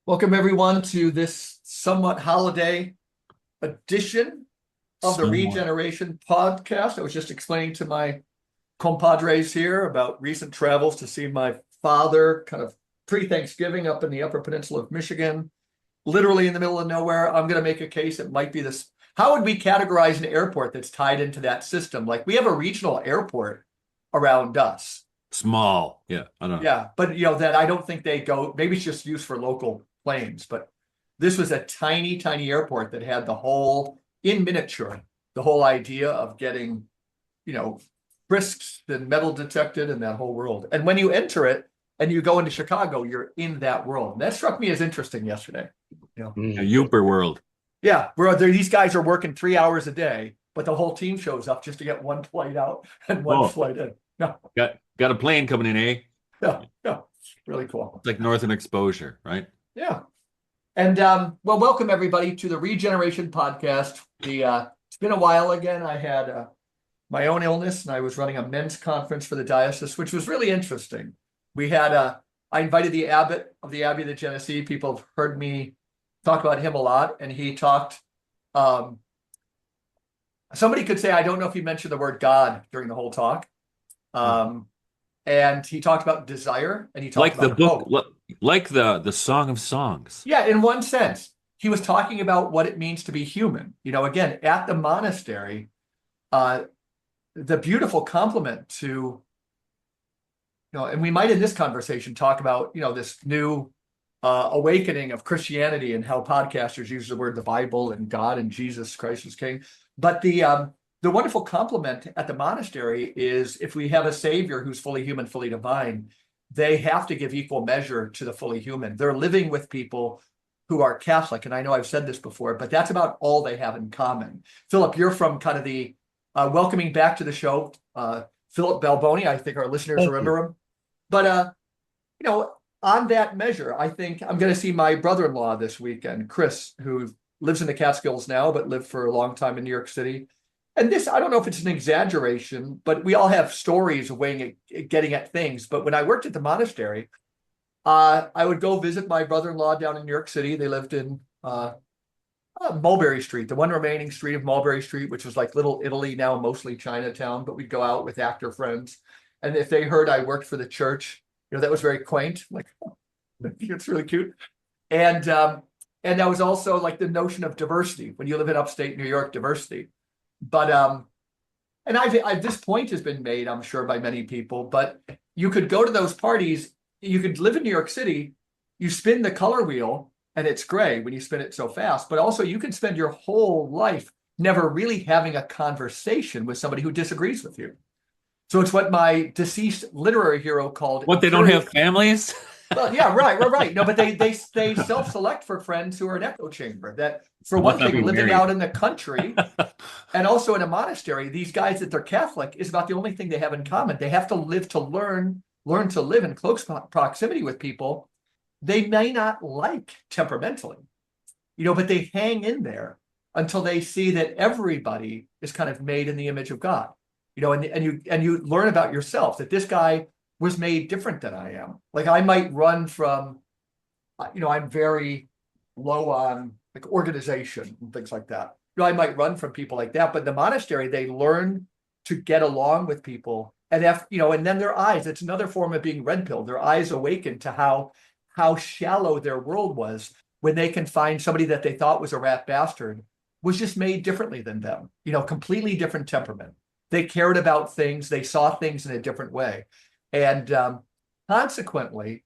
Welcome everyone to this somewhat holiday edition of the Somewhat. Regeneration podcast. I was just explaining to my compadres here about recent travels to see my father kind of pre-Thanksgiving up in the Upper Peninsula of Michigan, literally in the middle of nowhere. I'm going to make a case it might be this. How would we categorize an airport that's tied into that system? Like we have a regional airport around us. Small. Yeah, I don't know. Yeah, but that I don't think they go. Maybe it's just used for local planes, but this was a tiny, tiny airport that had the whole in miniature, the whole idea of getting, you know, frisks and metal detected and that whole world. And when you enter it and you go into Chicago, you're in that world. And that struck me as interesting yesterday. You know, A Uper world. yeah, where these guys are working 3 hours a day, but the whole team shows up just to get one flight out and one Oh, flight in. No, got a plane coming in, eh? no, no, really cool. It's like Northern Exposure, right? Yeah. And well, welcome everybody to the Regeneration Podcast. It's been a while again. I had my own illness, and I was running a men's conference for the diocese, which was really interesting. We had I invited the abbot of the Abbey of the Genesee. People have heard me talk about him a lot, and he talked. Um, Somebody could say I don't know if he mentioned the word God during the whole talk. Oh. Um, and he talked about desire, and he talked Like the about book, hope. like the Song of Songs. Yeah, in one sense, he was talking about what it means to be human. Again, at the monastery, uh, the beautiful complement to, and we might in this conversation talk about, this new awakening of Christianity and how podcasters use the word the Bible and God and Jesus Christ is King. But the wonderful complement at the monastery is if we have a savior who's fully human, fully divine, they have to give equal measure to the fully human. They're living with people who are Catholic, and I know I've said this before, but that's about all they have in common. Philip, you're from kind of the welcoming back to the show, Philip Balboni. I think our listeners Thank you. remember him. But on that measure, I think I'm going to see my brother-in-law this weekend, Chris, who lives in the Catskills now, but lived for a long time in New York City. And this, I don't know if it's an exaggeration, but we all have stories of getting at things. But when I worked at the monastery, I would go visit my brother-in-law down in New York City. They lived in Mulberry Street, the one remaining street of Mulberry Street, which was like Little Italy, now mostly Chinatown. But we'd go out with actor friends. And if they heard I worked for the church, that was very quaint. Like, oh, it's really cute. And and that was also like the notion of diversity. When you live in upstate New York, diversity. But and this point has been made, I'm sure, by many people, but you could go to those parties, you could live in New York City, you spin the color wheel and it's gray when you spin it so fast, but also you can spend your whole life never really having a conversation with somebody who disagrees with you. So it's what my deceased literary hero called What, they don't have families? well, yeah, right. No, but they self-select for friends who are an echo chamber. That, for They one must not thing, be living married. out in the country and also in a monastery, these guys that they're Catholic is about the only thing they have in common. They have to live to learn to live in close proximity with people they may not like temperamentally, but they hang in there until they see that everybody is kind of made in the image of God, and you learn about yourself that this guy was made different than I am. Like I might run from, I'm very low on like organization and things like that. I might run from people like that, but in the monastery, they learn to get along with people. And and then their eyes, it's another form of being red pilled. Their eyes awaken to how shallow their world was when they can find somebody that they thought was a rat bastard was just made differently than them, completely different temperament. They cared about things, they saw things in a different way. And consequently,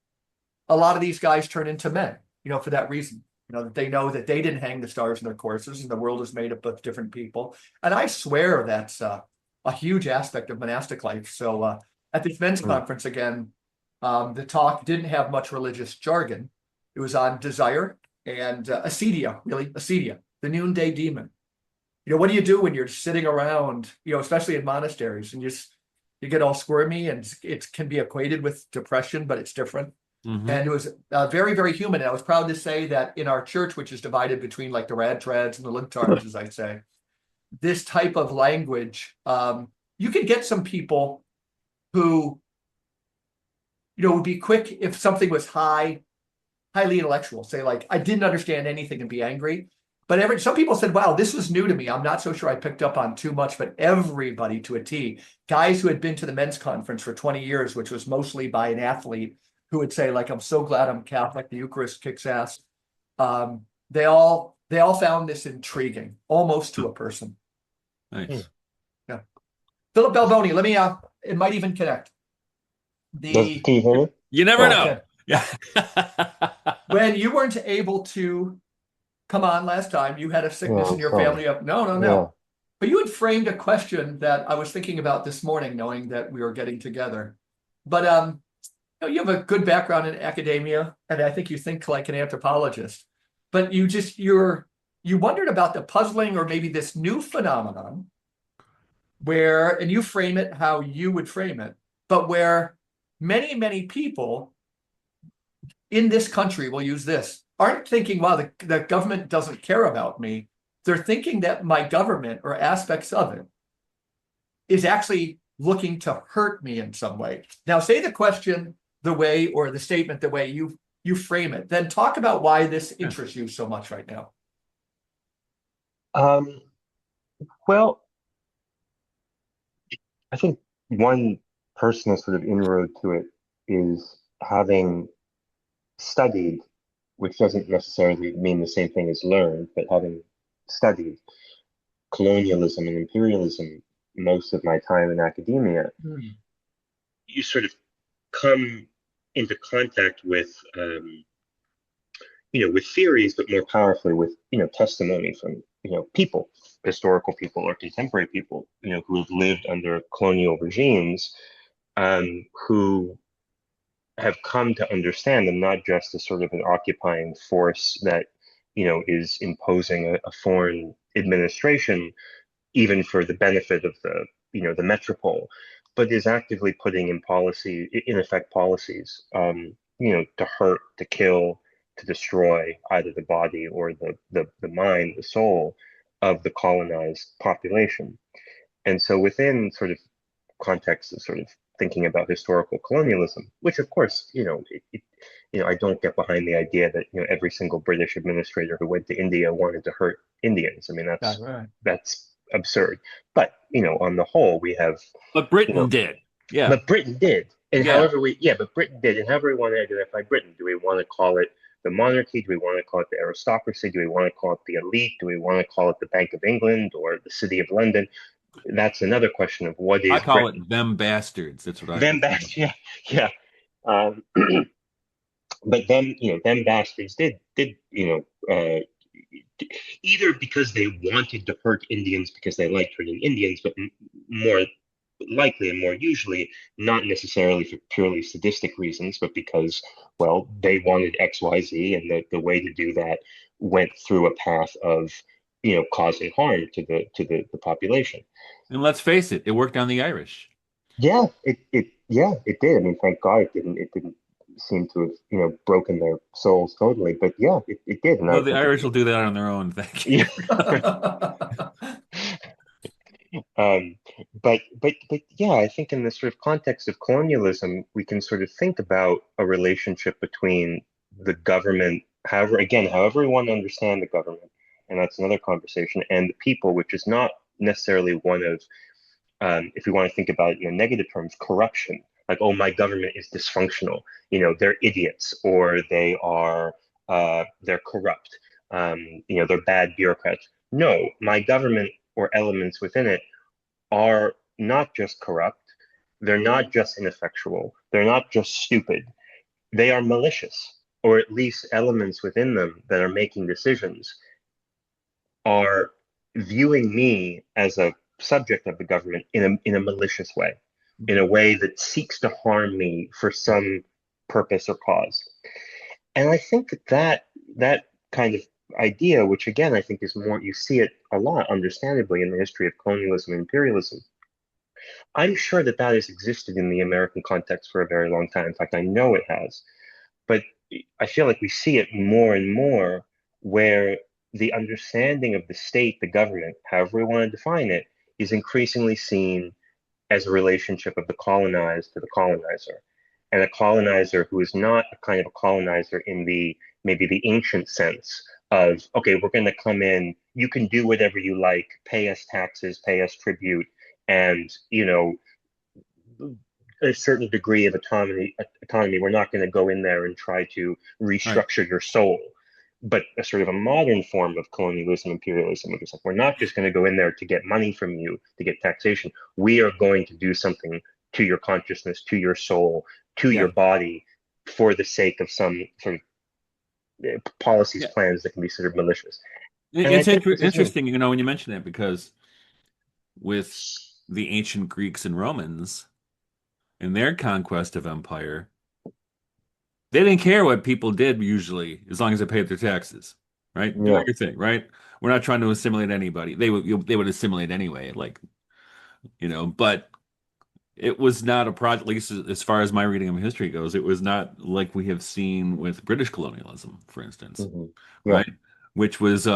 a lot of these guys turn into men, for that reason, that they know that they didn't hang the stars in their courses and the world is made up of different people. And I swear that's a huge aspect of monastic life. So at this men's Oh. conference again, the talk didn't have much religious jargon. It was on desire and acedia, the noonday demon. What do you do when you're sitting around, especially in monasteries, and you get all squirmy, and it can be equated with depression, but it's different. Hmm. And it was very, very human. And I was proud to say that in our church, which is divided between like the rad trads and the libtards, as I say, this type of language, you could get some people who, would be quick if something was high highly intellectual, say like, I didn't understand anything and be angry. But some people said, wow, this was new to me. I'm not so sure I picked up on too much, but everybody to a T, guys who had been to the men's conference for 20 years, which was mostly by an athlete who would say like, I'm so glad I'm Catholic. The Eucharist kicks ass. They all found this intriguing, almost to a person. Nice. Yeah. Philip Balboni, it might even connect. Can you hear me? You never Oh, I know. can. Yeah. When you weren't able to come on last time, you had a sickness yeah, in I'm your sorry. family. No, no, Yeah. no. But you had framed a question that I was thinking about this morning, knowing that we were getting together. But you have a good background in academia, and I think you think like an anthropologist. But you wondered about the puzzling or maybe this new phenomenon where, and you frame it how you would frame it, but where many, many people in this country, we'll use this, aren't thinking, wow, the government doesn't care about me. They're thinking that my government or aspects of it is actually looking to hurt me in some way. Now, say the question the way, or the statement the way you frame it, then talk about why this interests you so much right now. Um, well, I think one personal sort of inroad to it is having studied, which doesn't necessarily mean the same thing as learned, but having studied colonialism and imperialism most of my time in academia, you sort of come into contact with with theories, but more powerfully with, testimony from, people, historical people or contemporary people, who have lived under colonial regimes, who have come to understand them not just as sort of an occupying force that, is imposing a foreign administration, even for the benefit of the metropole, but is actively putting in effect policies, to hurt, to kill, to destroy either the body or the mind, the soul of the colonized population. And so within sort of context of sort of thinking about historical colonialism, which of course, I don't get behind the idea that, every single British administrator who went to India wanted to hurt Indians. I mean, Right. that's absurd. But, on the whole, we have, But you Britain know, did. Yeah. but Britain did. Yeah. But Britain did. And however we want to identify Britain, do we want to call it the monarchy? Do we want to call it the aristocracy? Do we want to call it the elite? Do we want to call it the Bank of England or the City of London? That's another question of what I is call Britain. it them bastards. That's what I Them prefer. bastards, yeah, yeah. Um, but them bastards did, either because they wanted to hurt Indians because they liked hurting Indians, but more likely and more usually not necessarily for purely sadistic reasons, but because, well, they wanted XYZ, and the way to do that went through a path of, causing harm to the population. And let's face it, it worked on the Irish. Yeah, it did. I mean, thank God it didn't seem to have, broken their souls totally. But yeah, it did. And No, I the think Irish will do that on their own. Thank you. yeah. Um, but yeah, I think in this sort of context of colonialism, we can sort of think about a relationship between the government, however we want to understand the government, and that's another conversation, and the people, which is not necessarily one of, if we want to think about it in negative terms, corruption. Like, oh, my government is dysfunctional. They're idiots, or they're corrupt. They're bad bureaucrats. No, my government or elements within it are not just corrupt. They're not just ineffectual. They're not just stupid. They are malicious, or at least elements within them that are making decisions are viewing me as a subject of the government in a malicious way, in a way that seeks to harm me for some purpose or cause. And I think that kind of idea, which again I think is more, you see it a lot, understandably, in the history of colonialism and imperialism. I'm sure that has existed in the American context for a very long time. In fact, I know it has. But I feel like we see it more and more, where the understanding of the state, the government, however we want to define it, is increasingly seen as a relationship of the colonized to the colonizer. and a colonizer who is not a kind of a colonizer in the maybe the ancient sense of, okay, we're going to come in, you can do whatever you like, pay us taxes, pay us tribute, and a certain degree of autonomy. We're not going to go in there and try to Right. restructure your soul. But a sort of a modern form of colonialism, imperialism, which is like, we're not just going to go in there to get money from you, to get taxation. We are going to do something to your consciousness, to your soul, to Yeah. your body, for the sake of some sort of policies, Yeah. plans that can be sort of malicious. And I It's think this is, interesting, when you mention it, because with the ancient Greeks and Romans in their conquest of empire, they didn't care what people did usually, as long as they paid their taxes, right? Do yeah, your thing, right? We're not trying to assimilate anybody. They would assimilate anyway, like, but it was not a project, at least as far as my reading of history goes, it was not like we have seen with British colonialism, for instance, hmm yeah, right? Which was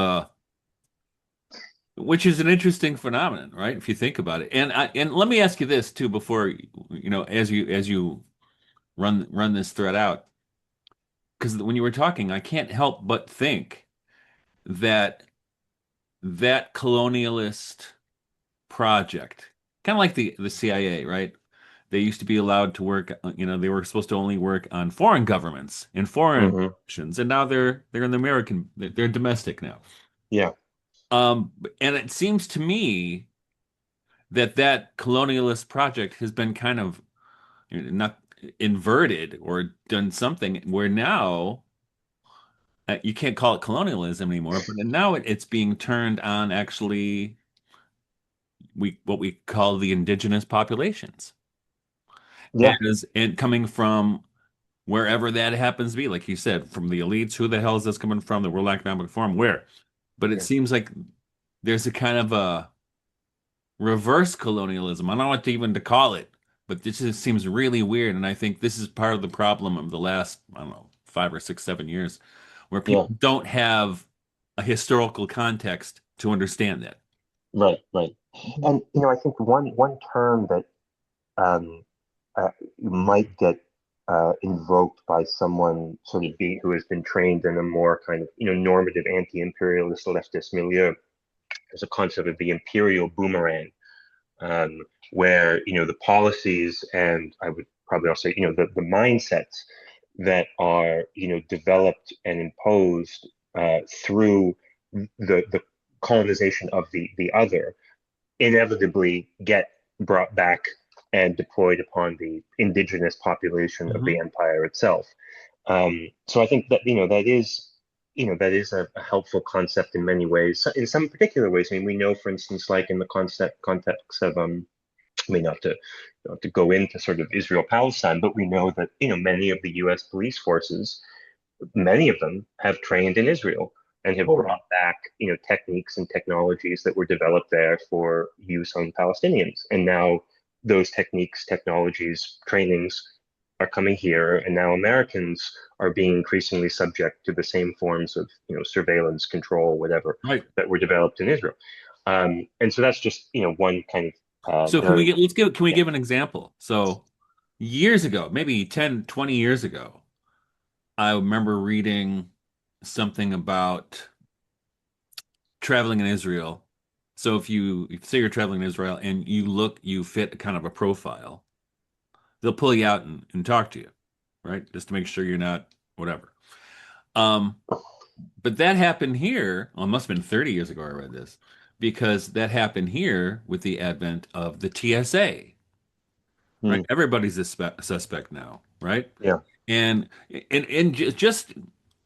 which is an interesting phenomenon, right? If you think about it. And let me ask you this too before as you run this thread out, because when you were talking, I can't help but think that that colonialist project, kind of like the CIA, right? They used to be allowed to work, they were supposed to only work on foreign governments and foreign hmm nations, and now they're in the American, they're domestic now. yeah, And it seems to me that that colonialist project has been kind of, not inverted or done something where now you can't call it colonialism anymore, but now it's being turned on actually what we call the indigenous populations, yeah, and coming from wherever that happens to be, like you said, from the elites. Who the hell is this coming from? The World Economic Forum, where? But it yeah, seems like there's a kind of a reverse colonialism. I don't know what to even to call it, but this just seems really weird. And I think this is part of the problem of the last, I don't know, 5 or 6, 7 years, where yeah. people don't have a historical context to understand that. Right, right. Mhm. And I think one term that um, might get invoked by someone sort of who has been trained in a more kind of normative anti-imperialist leftist milieu is a concept of the imperial boomerang, where the policies, and I would probably also say the mindsets that are developed and imposed through the colonization of the other inevitably get brought back and deployed upon the indigenous population of the Hmm. empire itself. So I think that that is a helpful concept in many ways. In some particular ways, I mean, we know, for instance, like in the context of I mean, not to go into sort of Israel Palestine, but we know that many of the U.S. police forces, many of them have trained in Israel and have Totally. brought back techniques and technologies that were developed there for use on Palestinians. And now those techniques, technologies, trainings are coming here, and now Americans are being increasingly subject to the same forms of surveillance, control, whatever, Right. that were developed in Israel. And so that's just one kind of So very can we yeah. give an example? So years ago, maybe 10, 20 years ago, I remember reading something about traveling in Israel. So if say you're traveling in Israel and you fit kind of a profile, they'll pull you out and talk to you, right? Just to make sure you're not whatever. Um, but that happened here. Well, it must have been 30 years ago I read this, because that happened here with the advent of the TSA, right? Hmm. Everybody's a suspect now, right? Yeah. And just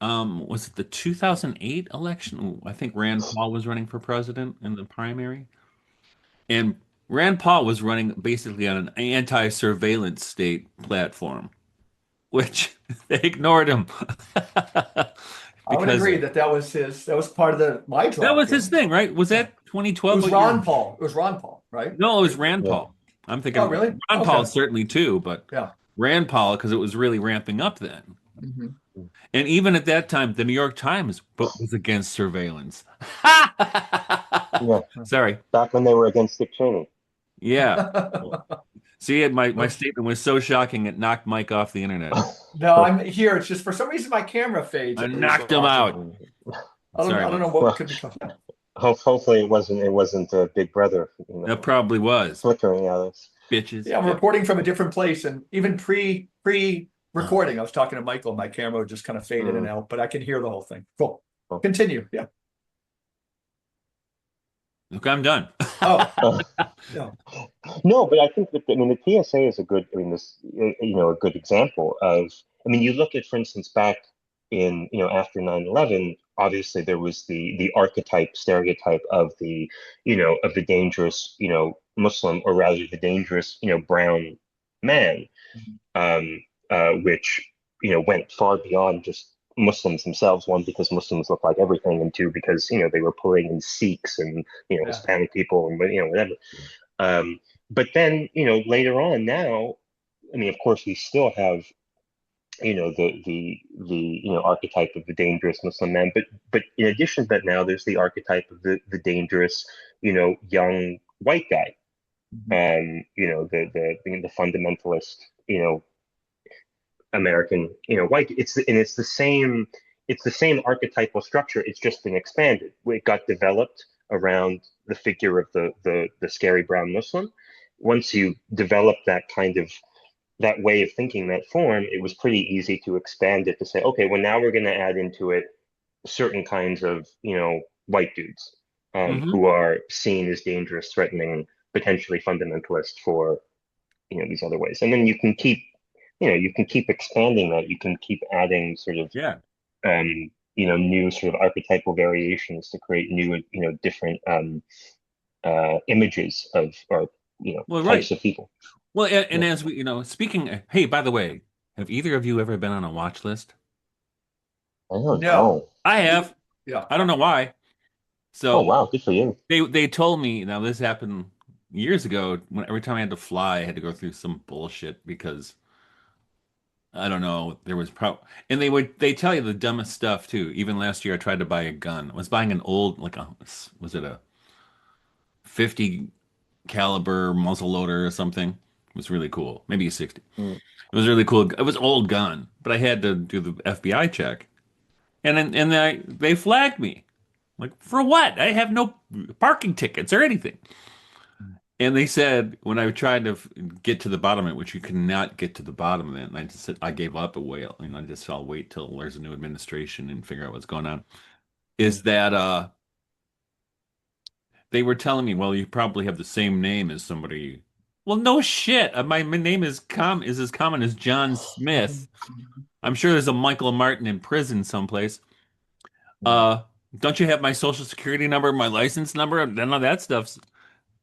was it the 2008 election? I think Rand Paul was running for president in the primary. And Rand Paul was running basically on an anti-surveillance state platform, which they ignored him I would because agree that that was part of my that draw was to his him. thing, right? Was Yeah. that It 2012? was What year? Ron Paul. It was Ron Paul, right? No, it was Rand Yeah. Paul. I'm Oh, thinking really? Ron Paul Okay. certainly too, but Yeah. Rand Paul because it was really ramping up then. Mhm. And even at that time, the New York Times was against surveillance. Yeah. Sorry. Back when they were against Dick Cheney. Yeah. See, my statement was so shocking it knocked Mike off the internet. No, I'm here. It's just for some reason my camera fades I every so knocked him often. out. I Sorry, don't know Mike. what Well, could be caused. hopefully it wasn't a Big Brother, That probably was. flickering at us. Bitches. Yeah, I'm Yep. reporting from a different place, and even pre recording, I was talking to Michael. My camera would just kind of fade in and out, but I can hear the whole thing. Cool. Cool. Continue. Yeah. Look, I'm done. Uh, Yeah. no, but I think that the PSA is a good, a good example of. I mean, you look at, for instance, back in, after 9/11, obviously there was the archetype stereotype of the dangerous, Muslim, or rather the dangerous, brown man, um, which went far beyond just Muslims themselves. One, because Muslims look like everything, and two, because they were pulling in Sikhs and Yeah. Hispanic people and whatever. But then later on, now, I mean, of course, we still have the archetype of the dangerous Muslim man, but in addition to that, now there's the archetype of the dangerous young white guy, the fundamentalist American, white. It's the same archetypal structure. It's just been expanded. It got developed around the figure of the scary brown Muslim. Once you develop that way of thinking, that form, it was pretty easy to expand it to say, okay, well, now we're going to add into it certain kinds of white dudes, Hmm. who are seen as dangerous, threatening, potentially fundamentalist for these other ways. And then you can keep expanding that. You can keep adding sort of Yeah. new sort of archetypal variations to create new, different images of, or Well, types right. of people. Well, and Yeah. as we, speaking, hey, by the way, have either of you ever been on a watch list? I don't No. know. I have. Yeah. I don't know why. Oh So wow, good for you. they told me, now this happened years ago, when every time I had to fly, I had to go through some bullshit because I don't know, there was and they tell you the dumbest stuff too. Even last year I tried to buy a gun. I was buying an old, was it a 50 caliber muzzle loader or something? It was really cool. Maybe a 60. Mm. It was really cool. It was old gun, but I had to do the FBI check. And they flagged me. Like, for what? I have no parking tickets or anything. And they said, when I tried to get to the bottom of it, which you cannot get to the bottom of it, and I just said I gave up a whale, I just I'll wait till there's a new administration and figure out what's going on. Is that they were telling me, well, you probably have the same name as somebody. Well, no shit. My name is as common as John Smith. I'm sure there's a Michael Martin in prison someplace. Mm. Uh, don't you have my social security number, my license number, none of that stuff's.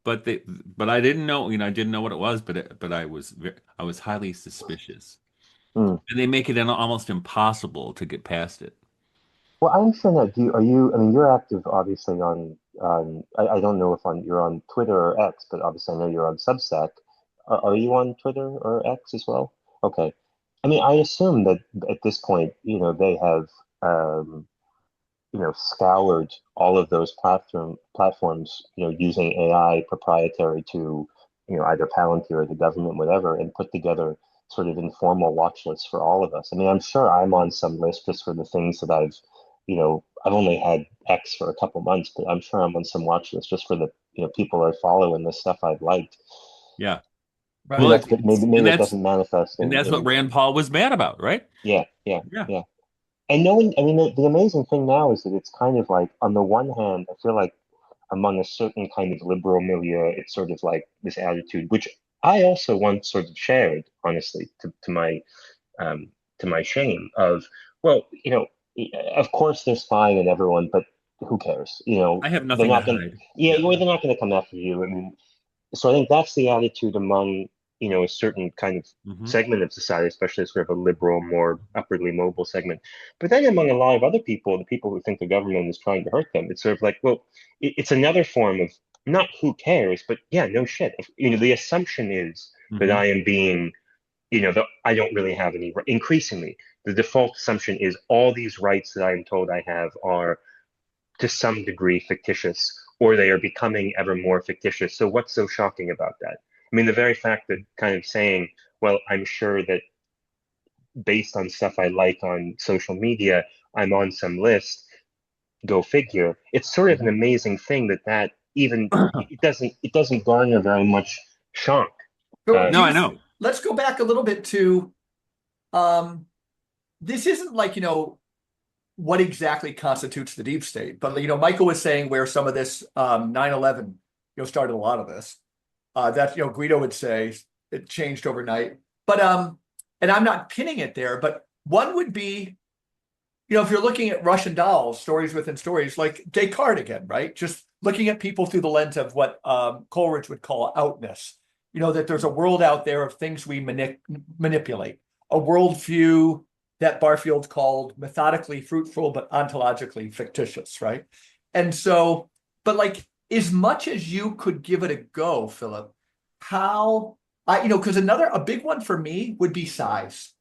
But I didn't know, I didn't know what it was, but I was highly suspicious, Mm. and they make it almost impossible to get past it. Well, I understand that. Are you? I mean, you're active obviously I don't know if you're on Twitter or X, but obviously I know you're on Substack. Are you on Twitter or X as well? Okay. I mean, I assume that at this point, they have um, scoured all of those platforms, using AI proprietary to, either Palantir or the government, whatever, and put together sort of informal watch lists for all of us. I mean, I'm sure I'm on some list just for the things that I've only had X for a couple months, but I'm sure I'm on some watch list just for the, people I follow and the stuff I've liked. Yeah. I mean, Well, Right. that's good. Maybe it doesn't manifest and that's what in Rand Paul was mad about, right? yeah, yeah, Yeah. yeah. And knowing, I mean, the amazing thing now is that it's kind of like, on the one hand, I feel like among a certain kind of liberal milieu, it's sort of like this attitude, which I also once sort of shared, honestly, um, to my shame, of, well, of course they're spying on everyone, but who cares? I have They're nothing to not going, hide. yeah, Yeah. well, they're not going to come after you. I mean, so I think that's the attitude among, a certain kind of Hmm. segment of society, especially sort of a liberal, more upwardly mobile segment. But then among a lot of other people, the people who think the government is trying to hurt them, it's sort of like, well, it's another form of not who cares, but yeah, no shit. The assumption is that Hmm. I am being, that I don't really have any. Increasingly, the default assumption is all these rights that I am told I have are to some degree fictitious, or they are becoming ever more fictitious. So what's so shocking about that? I mean, the very fact that kind of saying, well, I'm sure that based on stuff I like on social media, I'm on some list, go figure. It's sort of an amazing thing that even it doesn't garner very much shock. So No, I know. let's go back a little bit to this isn't like, what exactly constitutes the deep state, but Michael was saying where some of this 9/11 started a lot of this. That Guido would say it changed overnight. But and I'm not pinning it there, but one would be, if you're looking at Russian dolls, stories within stories, like Descartes again, right? Just looking at people through the lens of what Coleridge would call outness. That there's a world out there of things we manipulate, a worldview that Barfield called methodically fruitful but ontologically fictitious, right? And so, but like as much as you could give it a go, Philip, how because a big one for me would be size.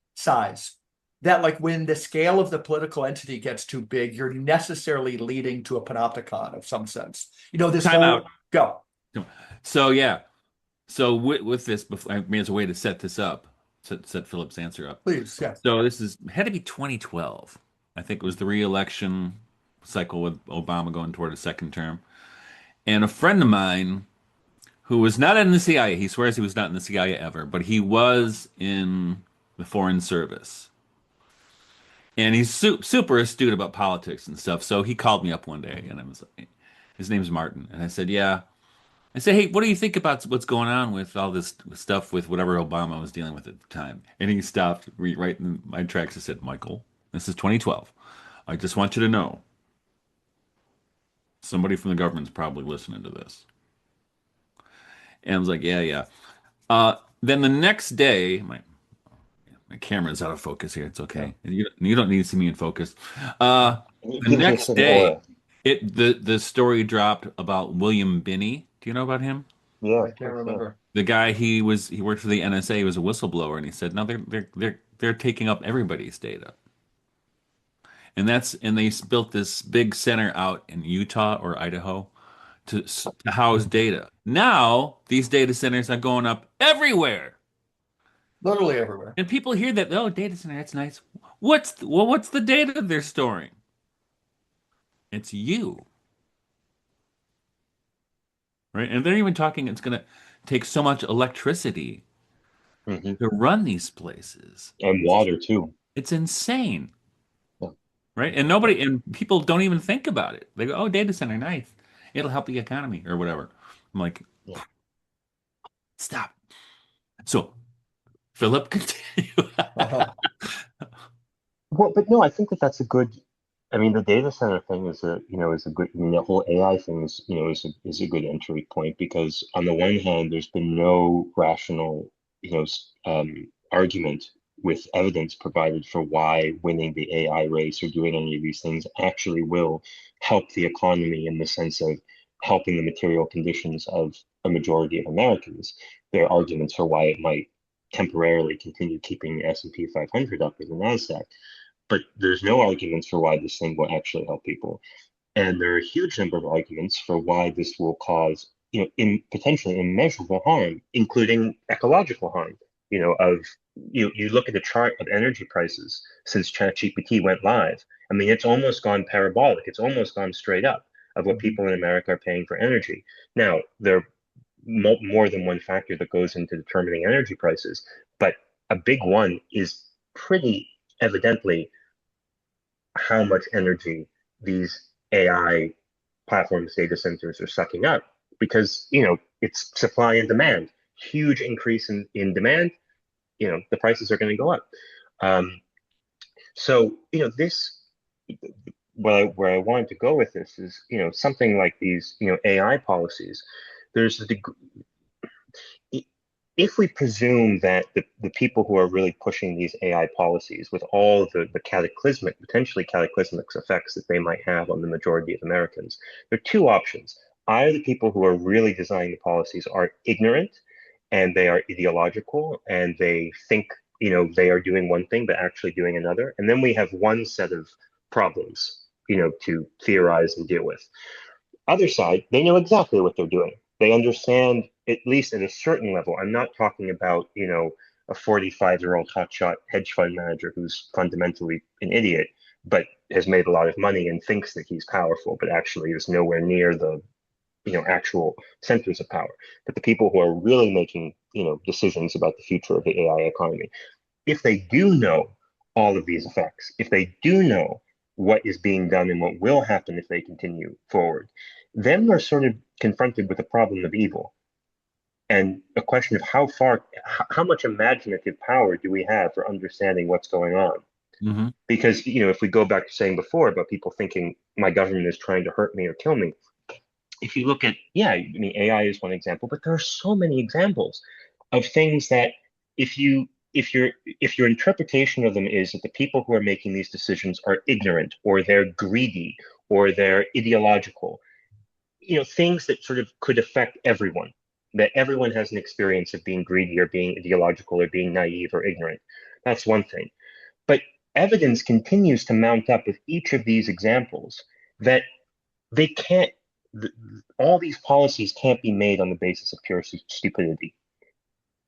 That like when the scale of the political entity gets too big, you're necessarily leading to a panopticon of some sense. This Time whole out. go. So yeah. So with this, I mean, as a way to set this up, set Philip's answer up. Please, yeah. So this had to be 2012. I think it was the re-election cycle with Obama going toward a second term. And a friend of mine who was not in the CIA, he swears he was not in the CIA ever, but he was in the Foreign Service. And he's super astute about politics and stuff. So he called me up one day and I was like, his name's Martin. And I said, yeah. I said, hey, what do you think about what's going on with all this stuff with whatever Obama was dealing with at the time? And he stopped right in my tracks and said, Michael, this is 2012. I just want you to know somebody from the government's probably listening to this. And I was like, yeah, yeah. Then the next day, my camera's out of focus here. It's okay. You don't need to see me in focus. The next day, the story dropped about William Binney. Do you know about him? Yeah, I can't remember. The guy he worked for the NSA. He was a whistleblower, and he said, "No, they're taking up everybody's data." And they built this big center out in Utah or Idaho to house data. Now these data centers are going up everywhere. Literally everywhere. And people hear that, oh, data center, that's nice. What's the data they're storing? It's you. Right? And they're even talking it's going to take so much electricity hmm to run these places. and water too. It's insane. Yeah. Right? And people don't even think about it. They go, oh, data center, nice. It'll help the economy or whatever. I'm like, Yeah. stop. So, Philip, continue. Well, but no, I think that's a good. I mean, the data center thing is a good. I mean, the whole AI thing is a good entry point because on the one hand, there's been no rational, argument with evidence provided for why winning the AI race or doing any of these things actually will help the economy in the sense of helping the material conditions of a majority of Americans. There are arguments for why it might temporarily continue keeping the S&P 500 up or the Nasdaq, but there's no arguments for why this thing will actually help people. And there are a huge number of arguments for why this will cause, potentially immeasurable harm, including ecological harm. You look at the chart of energy prices since ChatGPT went live. I mean, it's almost gone parabolic. It's almost gone straight up of what people in America are paying for energy. Now, there are more than one factor that goes into determining energy prices, but a big one is pretty evidently how much energy these AI platforms, data centers are sucking up because, it's supply and demand. Huge increase in demand, the prices are going to go up. So, this, where I wanted to go with this is, something like these, AI policies. There's if we presume that the people who are really pushing these AI policies with all the potentially cataclysmic effects that they might have on the majority of Americans, there are two options. Either the people who are really designing the policies are ignorant and they are ideological and they think, they are doing one thing, but actually doing another. And then we have one set of problems, to theorize and deal with. Other side, they know exactly what they're doing. They understand, at least at a certain level. I'm not talking about, a 45-year-old hotshot hedge fund manager who's fundamentally an idiot, but has made a lot of money and thinks that he's powerful, but actually is nowhere near the, actual centers of power. But the people who are really making, decisions about the future of the AI economy, if they do know all of these effects, if they do know what is being done and what will happen if they continue forward, then they're sort of confronted with a problem of evil and a question of how much imaginative power do we have for understanding what's going on? Mm-hmm. Because, if we go back to saying before about people thinking my government is trying to hurt me or kill me, if you look at, yeah, I mean, AI is one example, but there are so many examples of things that if you if your interpretation of them is that the people who are making these decisions are ignorant or they're greedy or they're ideological, things that sort of could affect everyone, that everyone has an experience of being greedy or being ideological or being naive or ignorant. That's one thing. But evidence continues to mount up with each of these examples that they can't, all these policies can't be made on the basis of pure stupidity.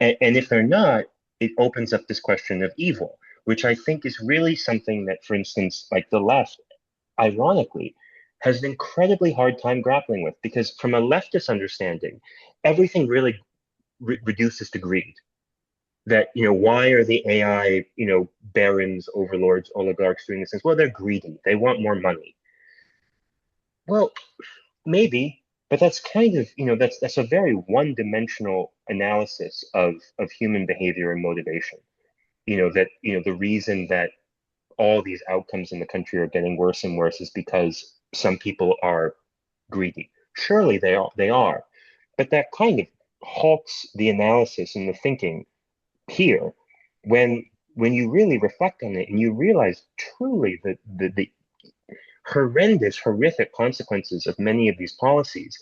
And if they're not, it opens up this question of evil, which I think is really something that, for instance, like the left, ironically, has an incredibly hard time grappling with, because from a leftist understanding, everything really reduces to greed. That, why are the AI, barons, overlords, oligarchs doing these things? Well, they're greedy. They want more money. Well, maybe, but that's kind of, that's a very one-dimensional analysis of human behavior and motivation. That, the reason that all these outcomes in the country are getting worse and worse is because some people are greedy. Surely they are, but that kind of halts the analysis and the thinking here when you really reflect on it and you realize truly that the horrendous, horrific consequences of many of these policies,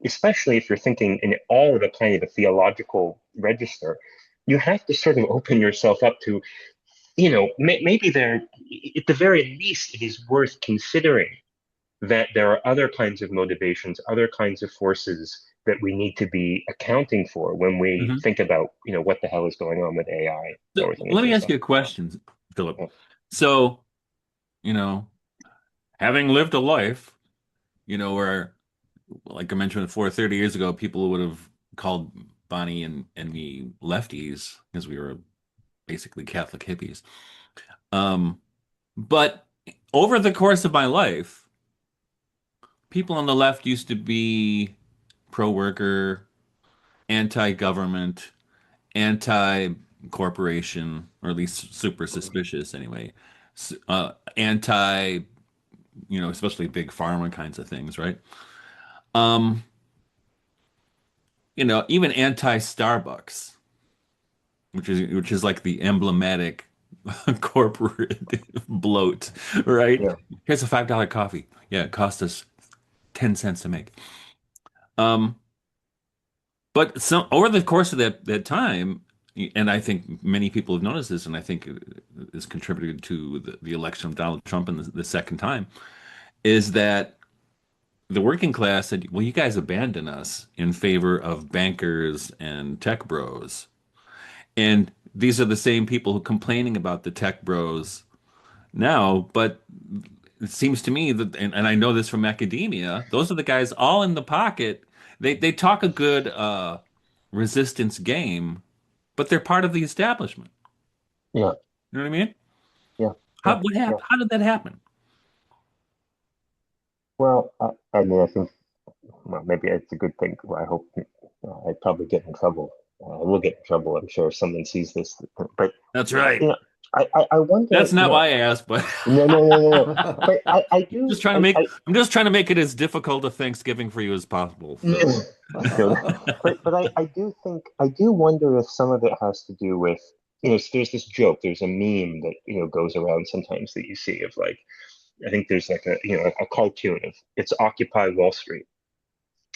especially if you're thinking in all of a kind of a theological register, you have to sort of open yourself up to, maybe there, at the very least, it is worth considering that there are other kinds of motivations, other kinds of forces that we need to be accounting for when we Mm-hmm. think about, what the hell is going on with AI. So, let me ask you a question, Philip. Yeah. So, you know, having lived a life, where, like I mentioned before, 30 years ago, people would have called Bonnie and me lefties because we were basically Catholic hippies. But over the course of my life, people on the left used to be pro-worker, anti-government, anti-corporation, or at least super suspicious anyway. Anti, especially big pharma kinds of things, right? Um, even anti-Starbucks, which is like the emblematic corporate bloat, right? Yeah. Here's a $5 coffee. Yeah, it cost us 10 cents to make. Um, but over the course of that time, and I think many people have noticed this, and I think it has contributed to the election of Donald Trump in the second time, is that the working class said, well, you guys abandon us in favor of bankers and tech bros. And these are the same people who are complaining about the tech bros now, but it seems to me that, and I know this from academia, those are the guys all in the pocket. They talk a good resistance game, but they're part of the establishment. Yeah. You know what I mean? Yeah. How Yeah. what Yeah. happened? How did that happen? Well, I mean, I think, well, maybe it's a good thing. I hope I'd probably get in trouble. I will get in trouble, I'm sure, if someone sees this. But, That's right. you know, I wonder, That's not why I asked, but no, no, no, no, no. But I do, just trying to make I'm just trying to make it as difficult a Thanksgiving for you as possible, Phil. no, but I do think, I do wonder if some of it has to do with, there's this joke, there's a meme that, goes around sometimes that you see of like, I think there's like a cartoon of it's Occupy Wall Street.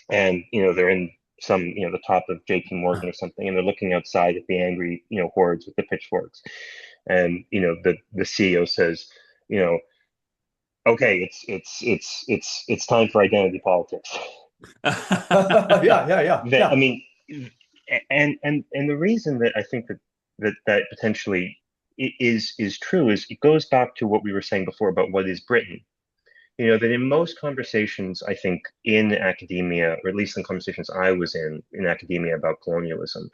And, they're in some, the top of JP Morgan or something, and they're looking outside at the angry, hordes with the pitchforks. And, the CEO says, okay, it's time for identity politics. That, Yeah. I mean, and the reason that I think that potentially is true is it goes back to what we were saying before about what is Britain. You know, that in most conversations, I think in academia, or at least in conversations I was in academia about colonialism,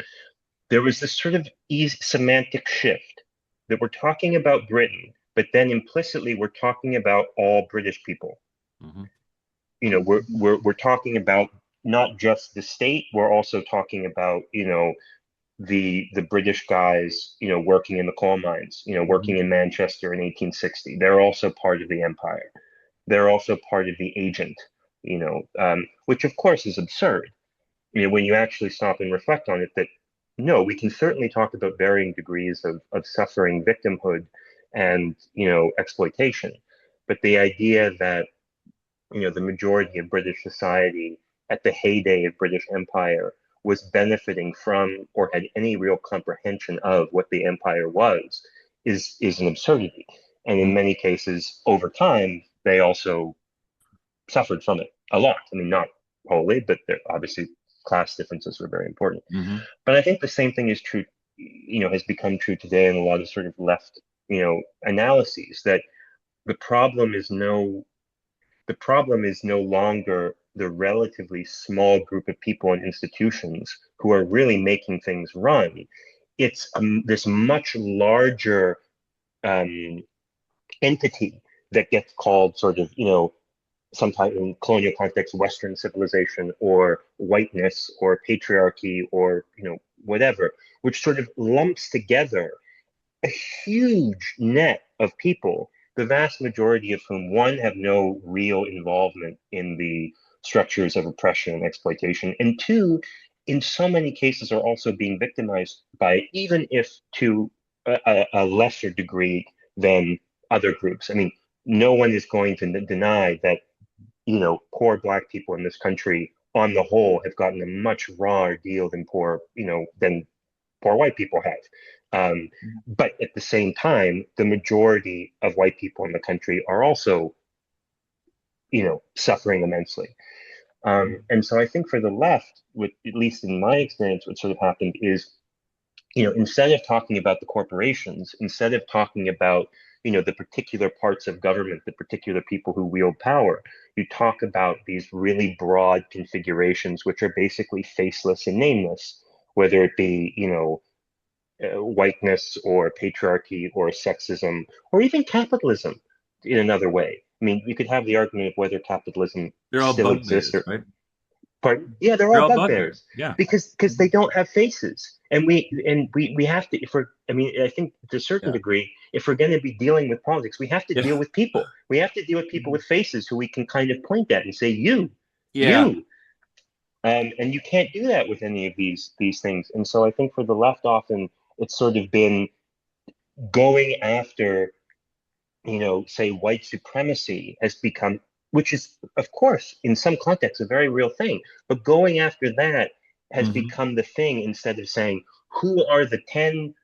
there was this sort of easy semantic shift that we're talking about Britain, but then implicitly we're talking about all British people. Hmm. You know, we're talking about not just the state, we're also talking about, you know, the British guys, you know, working in the coal mines, you know, Hmm. working in Manchester in 1860. They're also part of the empire. They're also part of the agent, you know, which of course is absurd. You know, when you actually stop and reflect on it, that no, we can certainly talk about varying degrees of suffering, victimhood, and, you know, exploitation. But the idea that, you know, the majority of British society at the heyday of British Empire was benefiting from or had any real comprehension of what the empire was is an absurdity. And in many cases, over time, they also suffered from it a lot. I mean, not wholly, but there obviously class differences were very important. Hmm. But I think the same thing is true, you know, has become true today in a lot of sort of left, you know, analyses that the problem is no the problem is no longer the relatively small group of people and institutions who are really making things run. It's this much larger um, entity that gets called sort of, you know, sometimes in colonial context, Western civilization or whiteness or patriarchy or, you know, whatever, which sort of lumps together a huge net of people, the vast majority of whom, one, have no real involvement in the structures of oppression and exploitation, and two, in so many cases, are also being victimized by it, even if to a lesser degree than other groups. I mean, no one is going to deny that, you know, poor Black people in this country, on the whole, have gotten a much rawer deal than poor, you know, than poor white people have. But at the same time, the majority of white people in the country are also, you know, suffering immensely. And so I think for the left, with at least in my experience, what sort of happened is, you know, instead of talking about the corporations, instead of talking about, you know, the particular parts of government, the particular people who wield power, you talk about these really broad configurations, which are basically faceless and nameless, whether it be, you know, whiteness or patriarchy or sexism or even capitalism in another way. I mean, you could have the argument of whether capitalism They're all still exists bugbears, or, right? pardon? Yeah, they're They're all all bugbears. bugbears Yeah. because they don't have faces, and we have to, if we're, I mean, I think to a certain Yeah. degree, if we're going to be dealing with politics, we have to Yeah. deal with people. We have to deal with people with faces who we can kind of point at and say, Yeah. you. And you can't do that with any of these things. And so I think for the left, often it's sort of been going after, you know, say white supremacy has become, which is, of course, in some contexts, a very real thing, but going after that has Hmm. become the thing instead of saying, who are the 10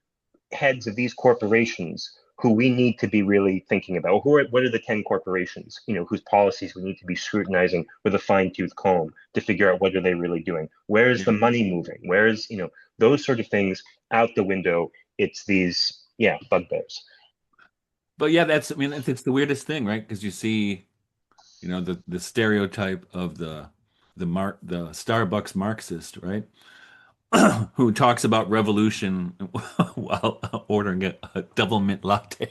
heads of these corporations who we need to be really thinking about? What are the 10 corporations, you know, whose policies we need to be scrutinizing with a fine-tooth comb to figure out what are they really doing? Where is Yeah. the money moving? Where is, you know, those sort of things out the window? It's these, yeah, bugbears. But yeah, that's, I mean, it's the weirdest thing, right? Because you see, you know, the stereotype of the Starbucks Marxist, right? Who talks about revolution while ordering a double mint latte.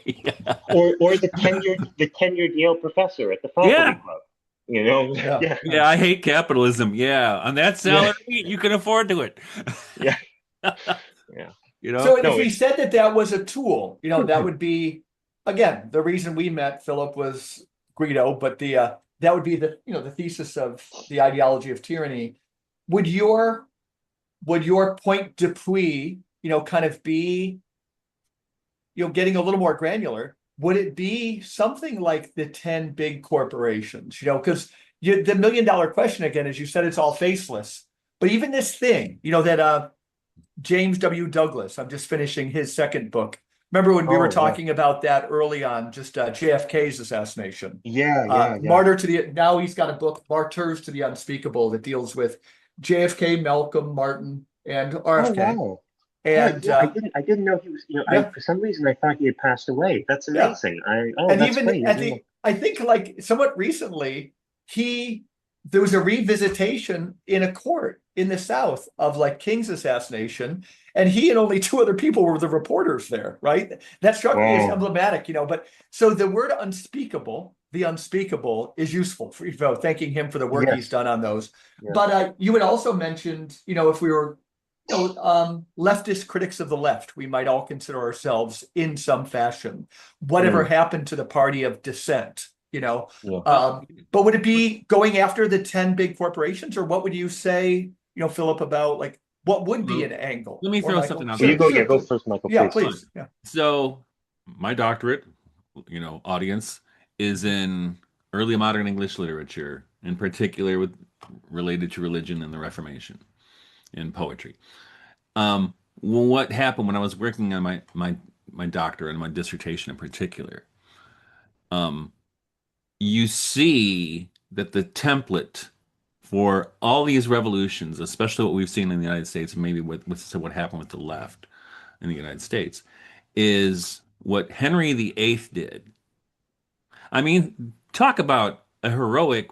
Or the tenured Yale professor at the faculty Yeah. club, you know? Yeah. Yeah, Yeah, I hate capitalism. Yeah. On that yeah, salary, you can afford to it. yeah, yeah. You know? So if No, we it's said that that was a tool, you know, that would be, again, the reason we met, Philip, was Guido, but that would be the, you know, the thesis of the ideology of tyranny. Would your point depuis, you know, kind of be, you know, getting a little more granular? Would it be something like the 10 big corporations? You know, because the $1 million question again, as you said, it's all faceless. But even this thing, you know, that James W. Douglas, I'm just finishing his second book, Remember when we were Oh, yeah. talking about that early on, just JFK's assassination? Yeah, yeah, yeah. Martyr to the now he's got a book, Martyrs to the Unspeakable, that deals with JFK, Malcolm, Martin, and Oh, RFK. wow. Oh, And yeah, I didn't know he was, yeah, for some reason I thought he had passed away. That's yeah. amazing. Oh, And that's even great. at the, I think like somewhat recently, he there was a revisitation in a court in the South of like King's assassination, and he and only two other people were the reporters there, right? That struck me as Wow. emblematic, but so the word unspeakable, the unspeakable, is useful for thanking him for the work he's Yes. done on those. Yeah. But you had also mentioned, if we were leftist critics of the left, we might all consider ourselves in some fashion. Whatever Mm, happened to the party of dissent, yeah. but would it be going after the 10 big corporations, or what would you say, Philip, about like what would be Well, an angle? let me Or throw Michael? something out Well, you there. go, yeah, Sure, go please. first, Michael, Yeah, please. please. Yeah. So my doctorate, audience is in early modern English literature, in particular with related to religion and the Reformation and poetry. Well, what happened when I was working on my doctorate and my dissertation in particular? Um, you see that the template for all these revolutions, especially what we've seen in the United States, and maybe what happened with the left in the United States, is what Henry VIII did. I mean, talk about a heroic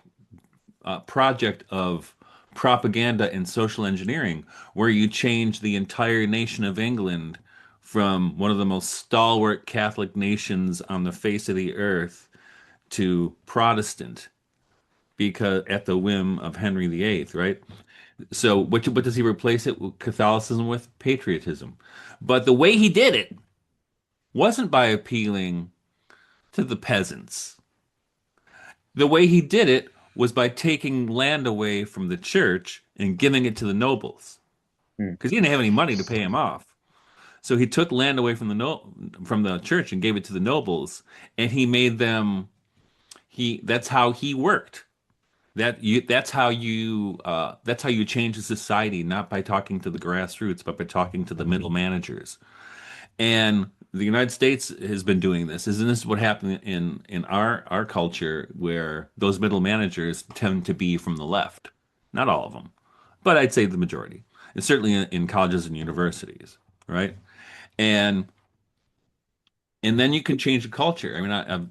project of propaganda and social engineering, where you change the entire nation of England from one of the most stalwart Catholic nations on the face of the earth to Protestant, because at the whim of Henry VIII, right? So what does he replace it with? Catholicism with patriotism. But the way he did it wasn't by appealing to the peasants. The way he did it was by taking land away from the church and giving it to the nobles, Mm, because he didn't have any money to pay him off. So he took land away from the from the church and gave it to the nobles, and he made them. That's how he worked. That's how you change a society, not by talking to the grassroots, but by talking to the middle managers. And the United States has been doing this. Isn't this what happened in our culture, where those middle managers tend to be from the left? Not all of them, but I'd say the majority. And certainly in colleges and universities, right? And then you can change the culture. I mean,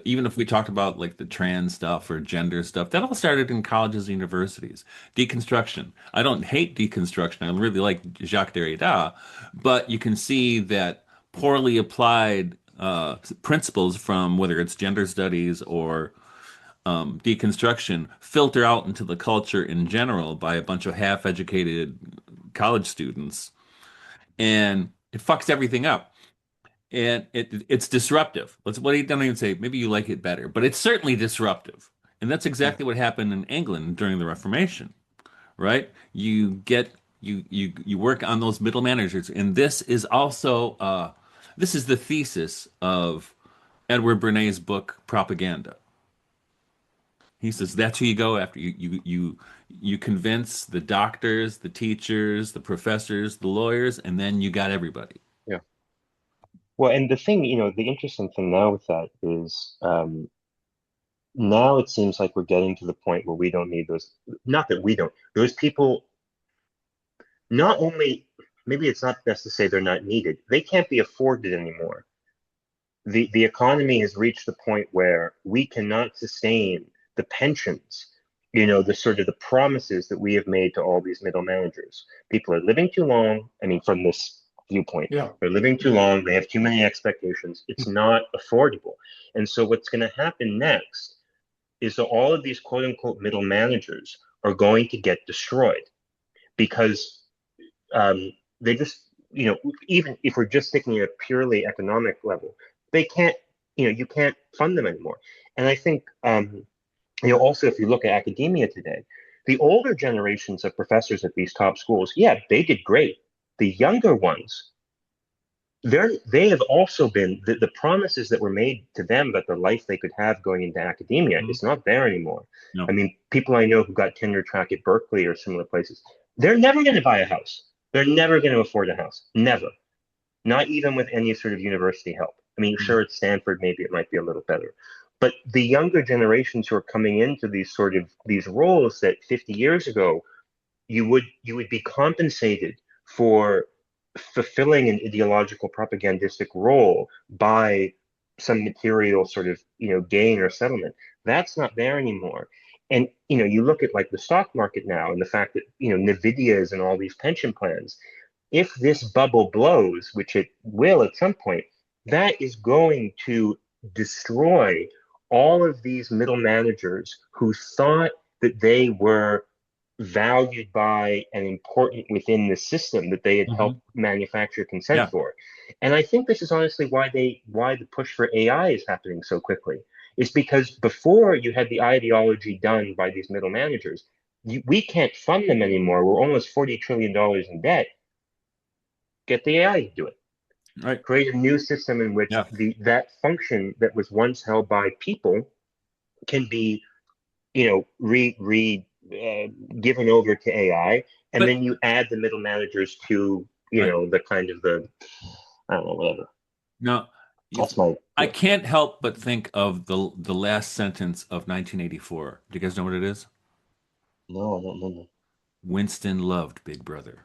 even if we talked about like the trans stuff or gender stuff, that all started in colleges and universities. Deconstruction. I don't hate deconstruction. I really like Jacques Derrida, but you can see that poorly applied principles from whether it's gender studies or deconstruction filter out into the culture in general by a bunch of half-educated college students, and it fucks everything up, and it's disruptive. What he don't even say. Maybe you like it better, but it's certainly disruptive, and that's mm, exactly what happened in England during the Reformation. Right? You work on those middle managers, and this is the thesis of Edward Bernays' book Propaganda. He says that's who you go after. You convince the doctors, the teachers, the professors, the lawyers, and then you got everybody. yeah. Well, and the thing, the interesting thing now with that is, now it seems like we're getting to the point where we don't need those. Not that we don't. Those people, not only, maybe it's not best to say they're not needed, they can't be afforded anymore. The economy has reached the point where we cannot sustain the pensions, the sort of the promises that we have made to all these middle managers. People are living too long. I mean, from this viewpoint, Yeah. they're living too long. They have too many expectations. It's not affordable. And so what's going to happen next is that all of these quote unquote middle managers are going to get destroyed because they just, even if we're just thinking at a purely economic level, they can't, you can't fund them anymore. And I think, also if you look at academia today, the older generations of professors at these top schools, yeah, they did great. The younger ones, they have also been the promises that were made to them about the life they could have going into academia Mhm. is not there anymore. I No. mean, people I know who got tenure track at Berkeley or similar places, they're never going to buy a house. They're never going to afford a house. Never. not even with any sort of university help. I mean, sure, at Stanford, maybe it might be a little better. But the younger generations who are coming into these roles that 50 years ago you would be compensated for fulfilling an ideological propagandistic role by some material sort of gain or settlement. That's not there anymore. And you look at like the stock market now and the fact that Nvidia is in all these pension plans. If this bubble blows, which it will at some point, that is going to destroy all of these middle managers who thought that they were valued by and important within the system that they had Mhm. helped manufacture consent Yeah. for. And I think this is honestly why the push for AI is happening so quickly. Is because before you had the ideology done by these middle managers, we can't fund them anymore. We're almost $40 trillion in debt. Get the AI to do it. Right. Create a new system in which Yeah. that function that was once held by people can be given over to AI, and But then you add the middle managers to right. the kind of the I don't know, whatever. Now, if That's my I can't help but think of the last sentence of 1984. Do you guys know what it is? no, I don't remember. Winston loved Big Brother.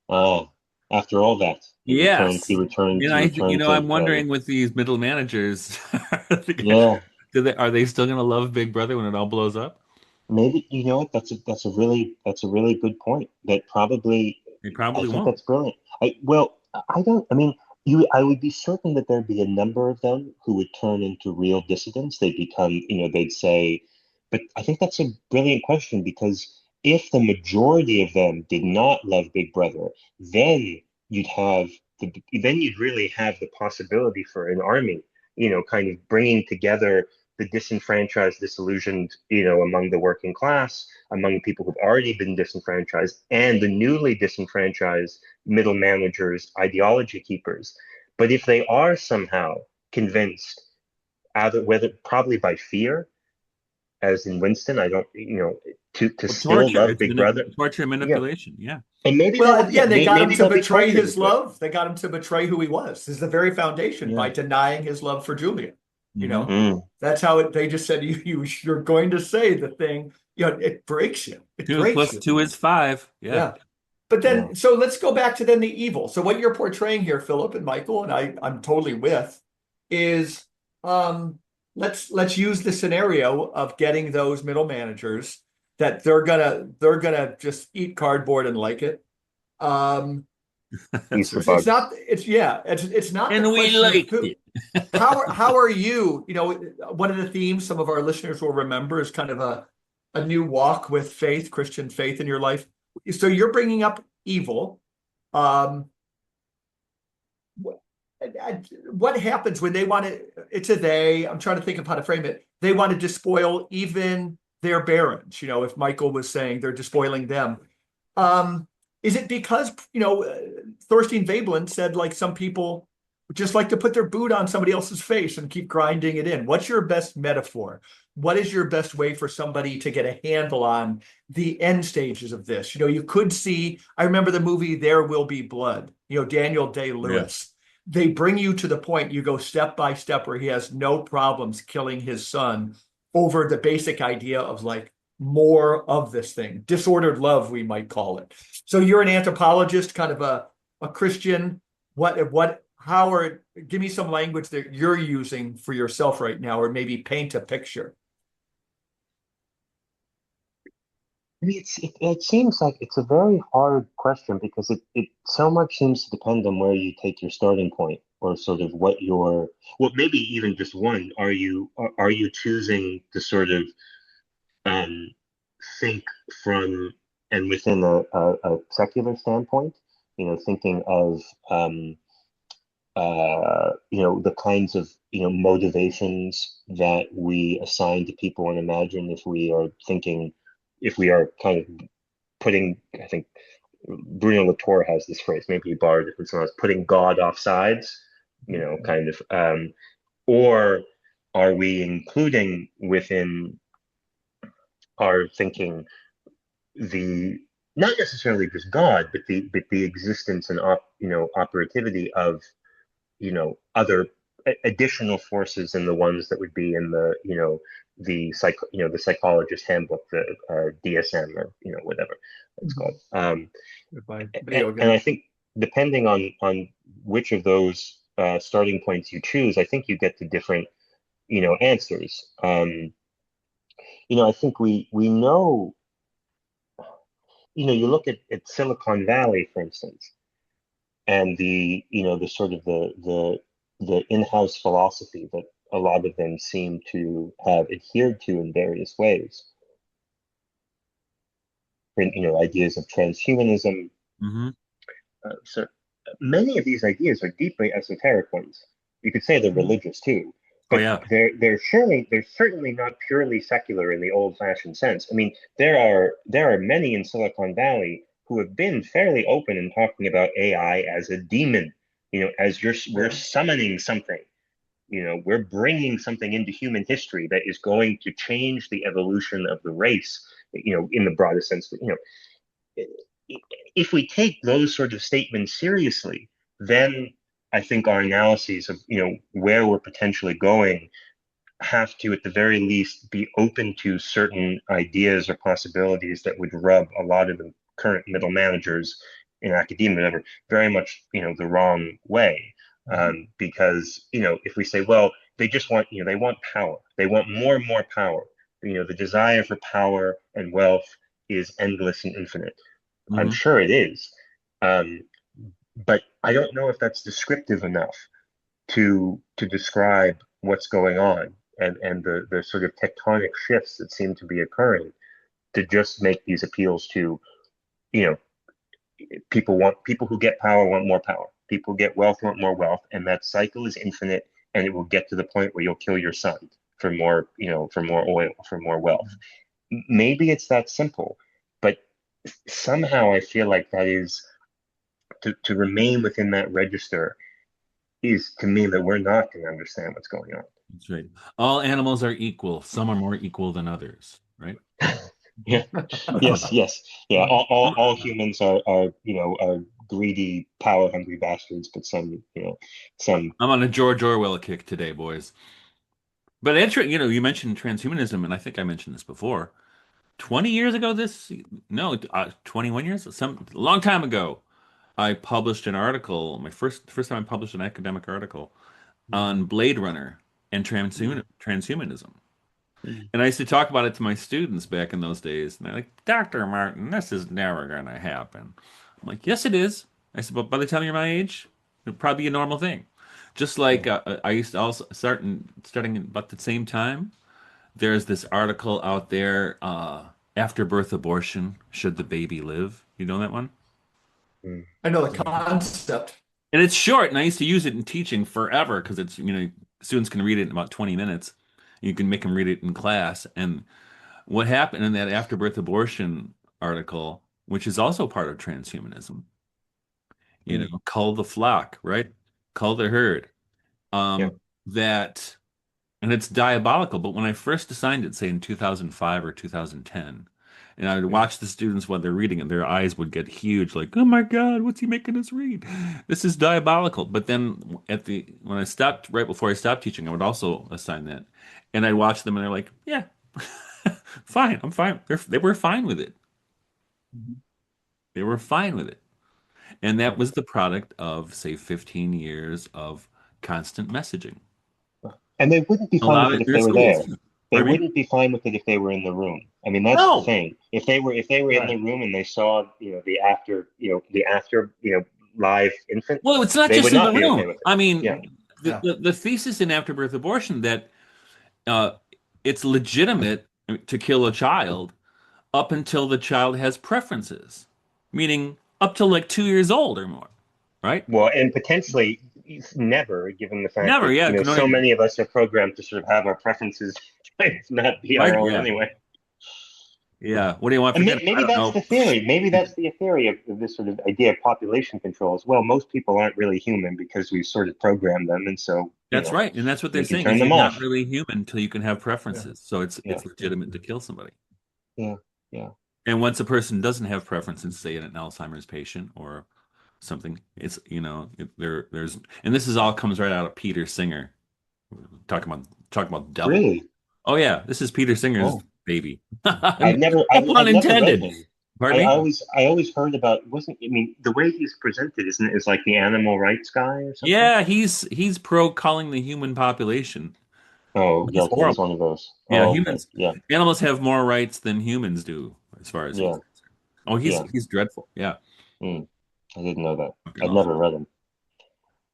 Oh, after all that, he Yes. returned, And he returned to I'm wondering with these middle managers, yeah. are they still going to love Big Brother when it all blows up? Maybe what that's a really good point. That probably They I probably think won't. that's brilliant. I don't. I mean, I would be certain that there'd be a number of them who would turn into real dissidents. They'd become, they'd say, but I think that's a brilliant question because if the majority of them did not love Big Brother, then you'd have then you'd really have the possibility for an army, kind of bringing together the disenfranchised, disillusioned, among the working class, among people who've already been disenfranchised, and the newly disenfranchised middle managers, ideology keepers. But if they are somehow convinced, either whether probably by fear, as in Winston, I don't, to Well, still torture. love It's Big Brother, torture and yeah, manipulation. Yeah. and maybe Well, yeah, they got him maybe to they'll be betray tortured, his but love. They got him to betray who he was. This is the very foundation yeah, by denying his love for Julia. You Hmm. know, mm, that's how they just said you're going to say the thing. It breaks you. It Two breaks plus you. two is five. Yeah. Yeah. But yeah. then, so let's go back to then the evil. So what you're portraying here, Philip and Michael, and I'm totally with, is um, let's use the scenario of getting those middle managers that they're gonna just eat cardboard and like it. Um, That's Eat the right. it's bugs. not it's not the And we question of liked who. it. How are you? One of the themes some of our listeners will remember is kind of a new walk with faith, Christian faith in your life. So you're bringing up evil. Um, what happens when they want to? It's a they. I'm trying to think of how to frame it. They want to despoil even their barons. If Michael was saying they're despoiling them, um, is it because Thorstein Veblen said like some people just like to put their boot on somebody else's face and keep grinding it in? What's your best metaphor? What is your best way for somebody to get a handle on the end stages of this? You could see, I remember the movie There Will Be Blood, Daniel Yeah. Day-Lewis. They bring you to the point you go step by step where he has no problems killing his son over the basic idea of like more of this thing, disordered love, we might call it. So you're an anthropologist, kind of a Christian. Give me some language that you're using for yourself right now, or maybe paint a picture. I mean, it seems like it's a very hard question because it so much seems to depend on where you take your starting point or sort of what your well maybe even just one are you choosing to sort of um, think from and within a secular standpoint, thinking of the kinds of motivations that we assign to people and imagine if we are kind of putting, I think Bruno Latour has this phrase, maybe he borrowed it from someone else, putting God off sides, kind of, or are we including within our thinking the not necessarily just God, but the existence and operativity of other additional forces than the ones that would be in the psychologist handbook, the DSM, or whatever it's called. By And I think depending on which of those starting points you choose, I think you get to different answers. I think we know, you look at Silicon Valley, for instance, and the sort of the in-house philosophy that a lot of them seem to have adhered to in various ways. Ideas of transhumanism. Hmm. So many of these ideas are deeply esoteric ones. You could say they're religious too, Oh but yeah. they're certainly not purely secular in the old-fashioned sense. I mean, there are many in Silicon Valley who have been fairly open in talking about AI as a demon, as we're summoning something. We're bringing something into human history that is going to change the evolution of the race, in the broadest sense. If we take those sort of statements seriously, then I think our analyses of where we're potentially going have to, at the very least, be open to certain ideas or possibilities that would rub a lot of the current middle managers in academia, whatever, very much the wrong way. Because if we say, well, they just want they want power, they want more and more power. The desire for power and wealth is endless and infinite. I'm Hmm. sure it is. Um, but I don't know if that's descriptive enough to describe what's going on and the sort of tectonic shifts that seem to be occurring to just make these appeals to, you know, people who get power want more power. People who get wealth want more wealth, and that cycle is infinite, and it will get to the point where you'll kill your son for more, for more oil, for more wealth. Maybe it's that simple, but somehow I feel like that is to remain within that register is to mean that we're not going to understand what's going That's right. All animals are equal. Some are more equal than others, right? on. Yeah. Yes. Yes. Yeah. All humans are greedy, power hungry bastards, but some. I'm on a George Orwell kick today, boys. But you mentioned transhumanism, and I think I mentioned this before. 20 years ago, no, 21 years, a long time ago, I published an article, my first time I published an academic article on Blade Runner and transhumanism. And I used to talk about it to my students back in those days. And they're like, Dr. Martin, this is never going to happen. I'm like, yes, it is. I said, but by the time you're my age, it'll probably be a normal thing. Just like I used to also starting about the same time. There's this article out there, after birth abortion, should the baby live? You know that one? Mm, I know the concept. And it's short, and I used to use it in teaching forever because students can read it in about 20 minutes. You can make them read it in class. And what happened in that afterbirth abortion article, which is also part of transhumanism, cull the flock, right? Cull the herd. yeah. That, and it's diabolical. But when I first assigned it, say in 2005 or 2010, and I would watch the students while they're reading it, their eyes would get huge, like, "Oh my God, what's he making us read? This is diabolical." But then when I stopped, right before I stopped teaching, I would also assign that, and I'd watch them, and they're like, "Yeah, fine, I'm fine." They were fine with it. They were fine with it, and that was the product of, say, 15 years of constant messaging. And they wouldn't be A fine lot with of it if their they were schools. there. Too. They Pardon me? wouldn't be fine with it if they were in the room. I mean, that's the No. thing. If they were in the Right. room and they saw, the after live infant, Well, it's not they just would in the not be okay room. with it. I Yeah. mean, the, Yeah. the, the thesis in afterbirth abortion that uh, it's legitimate to kill a child up until the child has preferences, meaning up to like 2 years old or more, right? Well, and potentially never, given the fact Never, that, yeah, can so only, many of us are programmed to sort of have our preferences kind of not be our right? own Yeah, anyway. yeah. What do you want for And dinner? I maybe don't that's know. the theory. Maybe that's the theory of this sort of idea of population control as well. Most people aren't really human because we've sort of programmed them, and so, That's right, and that's what they're we can saying turn is you're them not off. really human until you can have Yeah. preferences. So Yeah, it's legitimate to kill somebody. yeah, yeah. And once a person doesn't have preferences, say an Alzheimer's patient or something, it's there's and this is all comes right out of Peter Singer talking about devil. Really? Oh yeah, this is Peter Singer's Oh, baby. I've never, No I've, pun I've never read intended. him. Pardon me? I always heard about, wasn't, I mean, the way he's presented, isn't it, is like the animal rights guy or something? Yeah, he's pro calling the human population. Oh, yeah, He's okay, he's horrible. one of those. Yeah, Oh, okay, humans, yeah, animals have more rights than humans do, as far as he's yeah, concerned. Oh, he's yeah. he's dreadful. Yeah, Mm, I didn't know that. fucking I've awful. never read him.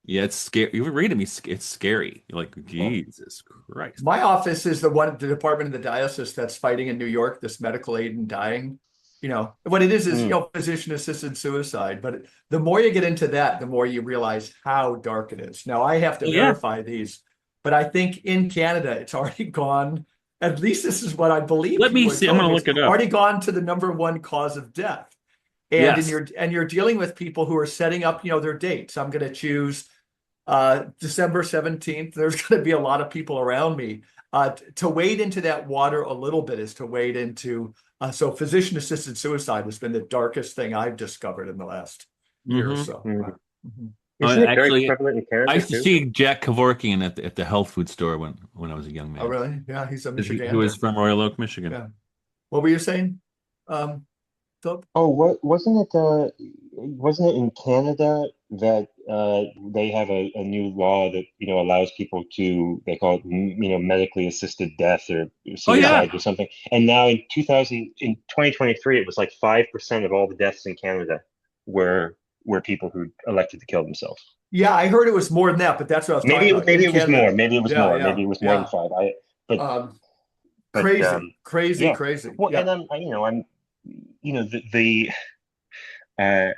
Yeah, it's scary. You read him, it's scary. You're like, Yeah. Jesus Christ. My office is the department of the diocese that's fighting in New York, this medical aid in dying. What it is, Mm, physician assisted suicide. But the more you get into that, the more you realize how dark it is. Now, I have to Oh, yeah. verify these, but I think in Canada, it's already gone. At least this is what I believe Let me people are see. I'm telling gonna me. look It's it up. already gone to the number one cause of death. And Yes. you're dealing with people who are setting up, their dates. I'm going to choose December 17th. There's going to be a lot of people around me. To wade into that water a little bit is to wade into. So physician-assisted suicide has been the darkest thing I've discovered in the last year or Hmm. so. mm. Mhm. Isn't it very Actually, prevalent in I Canada used to too? see Jack Kevorkian at the health food store when I was a young Oh, man. really? Yeah, he's a He was Michigander. from Royal Oak, Michigan. Yeah. What were you saying, Philip? Oh, wasn't it in Canada that they have a new law that allows people to, they call it medically assisted death or Oh yeah. suicide or something. And now in 2023 it was like 5% of all the deaths in Canada were people who elected to kill themselves. Yeah, I heard it was more than that, but that's what I was talking about Maybe in it was more. Canada. Maybe it was Yeah, more. yeah, Maybe it was more than yeah. five. But Um, but Crazy, crazy, yeah. crazy. Well, and Yeah. I'm the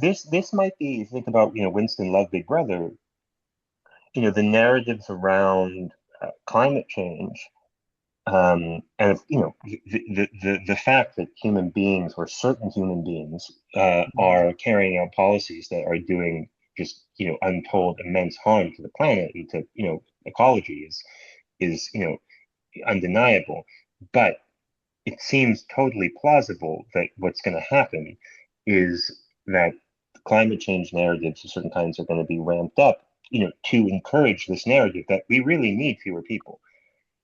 this might be, think about, Winston Love Big Brother, the narratives around climate change, and the fact that human beings, or certain human beings, Mhm. are carrying out policies that are doing just untold immense harm to the planet and to ecology is undeniable. But it seems totally plausible that what's going to happen is that climate change narratives of certain kinds are going to be ramped up, to encourage this narrative that we really need fewer people,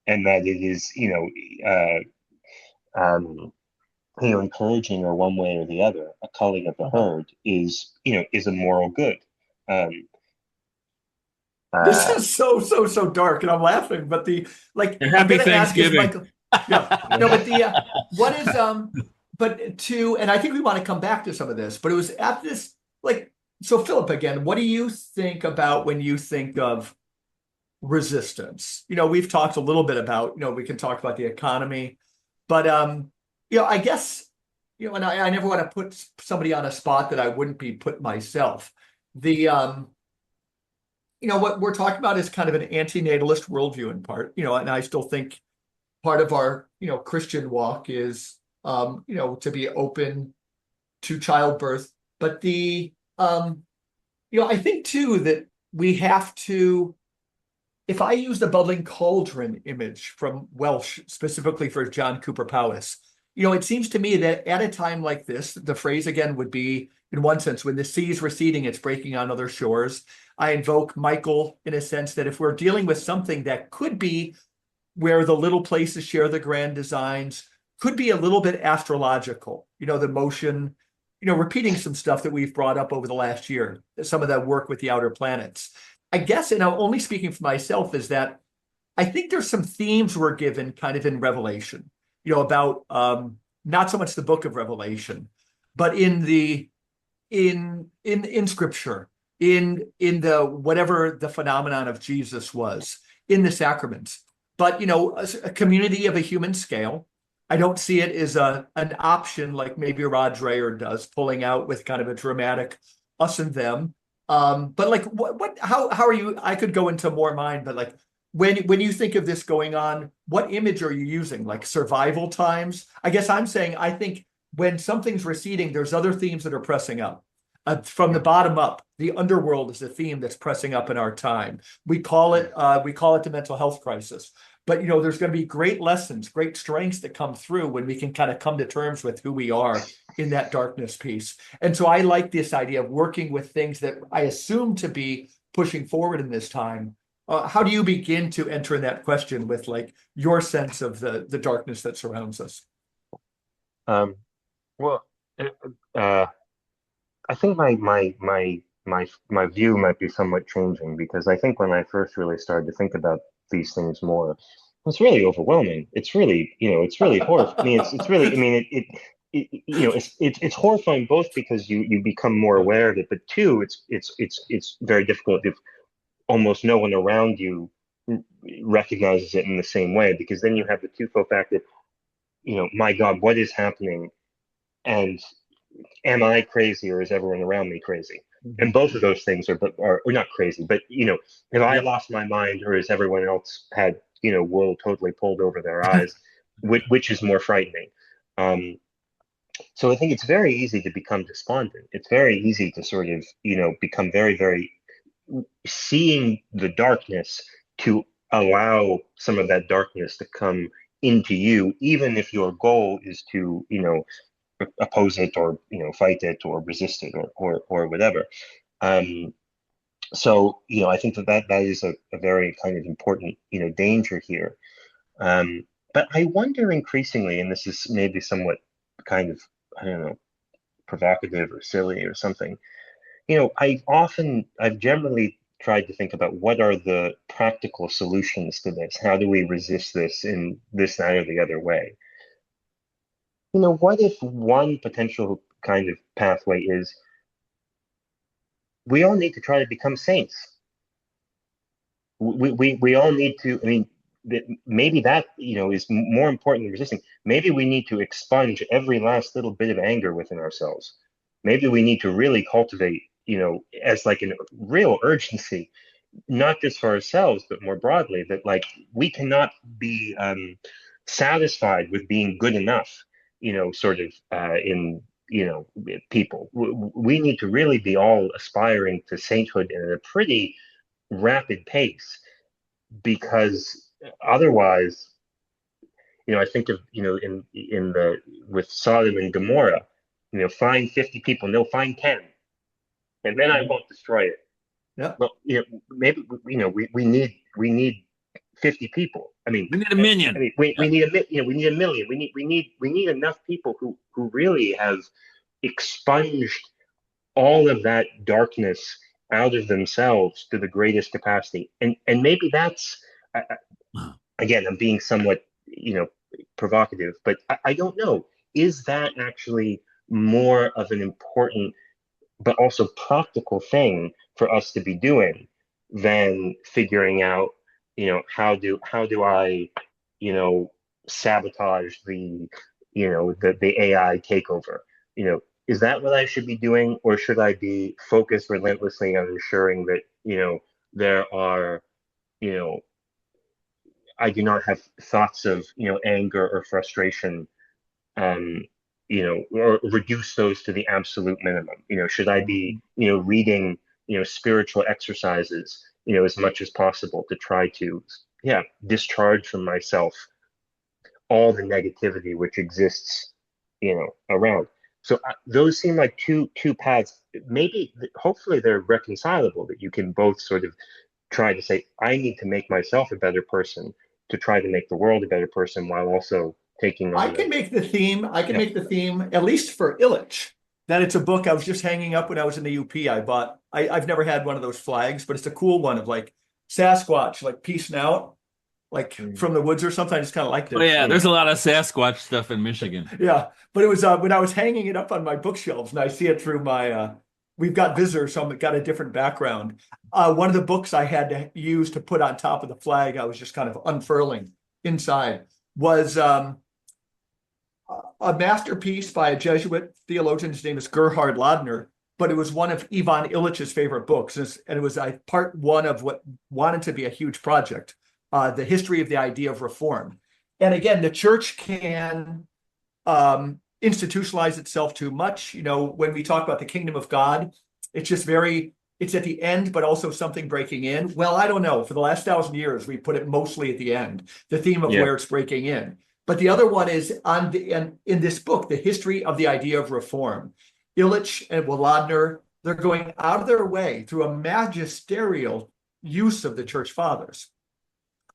and that it is, encouraging, or one way or the other, a culling of the Uh-huh. herd is a moral good. Um, This uh, is so dark, and I'm laughing. But I'm Happy going to ask is Thanksgiving. Michael. Yeah, no, but what is but to, and I think we want to come back to some of this. But it was after this, so Philip, again, what do you think about when you think of resistance? We've talked a little bit about, we can talk about the economy, but I guess, and I never want to put somebody on a spot that I wouldn't be put myself. The what we're talking about is kind of an antinatalist worldview in part, and I still think part of our, Christian walk is, to be open to childbirth. But I think too that we have to, if I use the bubbling cauldron image from Welsh, specifically for John Cooper Powys, it seems to me that at a time like this, the phrase again would be, in one sense, when the sea is receding, it's breaking on other shores. I invoke Michael in a sense that if we're dealing with something that could be where the little places share the grand designs, could be a little bit astrological, the motion, repeating some stuff that we've brought up over the last year, some of that work with the outer planets. I guess, and I'm only speaking for myself, is that I think there's some themes we're given kind of in Revelation, about not so much the book of Revelation, but in scripture, in the whatever the phenomenon of Jesus was, in the sacraments. But a community of a human scale. I don't see it as an option like maybe Rod Dreher does, pulling out with kind of a dramatic us and them. But how are you? I could go into more mind, but when you think of this going on, what image are you using? Like survival times? I guess I'm saying I think when something's receding, there's other themes that are pressing up. from the bottom up. The underworld is the theme that's pressing up in our time. We call it the mental health crisis. But there's going to be great lessons, great strengths that come through when we can kind of come to terms with who we are in that darkness piece. And so I like this idea of working with things that I assume to be pushing forward in this time. How do you begin to enter in that question with like your sense of the darkness that surrounds us? Well, I think my view might be somewhat changing, because I think when I first really started to think about these things more, it's really overwhelming. It's really, it's really horrifying. I mean, it's really, I mean, it's horrifying, both because you become more aware of it, but two, it's very difficult if almost no one around you recognizes it in the same way, because then you have the twofold fact that, my God, what is happening? And am I crazy, or is everyone around me crazy? And both of those things are not crazy, but have I lost my mind, or is everyone else had wool totally pulled over their eyes? Which is more frightening? So I think it's very easy to become despondent. It's very easy to sort of become very, very seeing the darkness, to allow some of that darkness to come into you, even if your goal is to oppose it, or fight it, or resist it, or whatever. So I think that is a very kind of important danger here. But I wonder increasingly, and this is maybe somewhat kind of, I don't know, provocative or silly or something. I've generally tried to think about what are the practical solutions to this. How do we resist this in this, that, or the other way? What if one potential kind of pathway is we all need to try to become saints? We all need to, I mean, maybe that, is more important than resisting. Maybe we need to expunge every last little bit of anger within ourselves. Maybe we need to really cultivate, as like a real urgency, not just for ourselves, but more broadly, that like we cannot be satisfied with being good enough, sort of in, people. We need to really be all aspiring to sainthood in a pretty rapid pace, because otherwise, I think of, in the, with Sodom and Gomorrah, find 50 people, no, find 10, and then I won't destroy it. Yeah. Well, maybe, we need 50 people. I mean, We need a minion. I mean, we need we need a million. We need enough people who really have expunged all of that darkness out of themselves to the greatest capacity. And maybe that's, again, I'm being somewhat, provocative, but I don't know. Is that actually more of an important but also practical thing for us to be doing than figuring out, how do I, sabotage the, the AI takeover? Is that what I should be doing, or should I be focused relentlessly on ensuring that, there are, I do not have thoughts of, anger or frustration, or reduce those to the absolute minimum. Should I be, reading, spiritual exercises, as much as possible to try to, discharge from myself all the negativity which exists, around. So those seem like two paths. Maybe, hopefully, they're reconcilable. That you can both sort of try to say, I need to make myself a better person to try to make the world a better person, while also taking on. I can make the theme, at least for Illich, that it's a book I was just hanging up when I was in the UP. I bought, I've never had one of those flags, but it's a cool one of like Sasquatch, like peacing out, like from the woods or something. I just kind of like this. Oh yeah, there's a lot of Sasquatch stuff in Michigan. Yeah, but it was when I was hanging it up on my bookshelves, and I see it through my, we've got visitors, so I've got a different background. One of the books I had to use to put on top of the flag, I was just kind of unfurling inside, was a masterpiece by a Jesuit theologian. His name is Gerhard Ladner, but it was one of Ivan Illich's favorite books. And it was part one of what wanted to be a huge project, the history of the idea of reform. And again, the church can institutionalize itself too much. When we talk about the kingdom of God, it's just it's at the end, but also something breaking in. Well, I don't know. For the last 1,000 years, we put it mostly at the end, the theme of Yeah. where it's breaking in. But the other one is in this book, the history of the idea of reform. Illich and Wiladner, they're going out of their way through a magisterial use of the church fathers.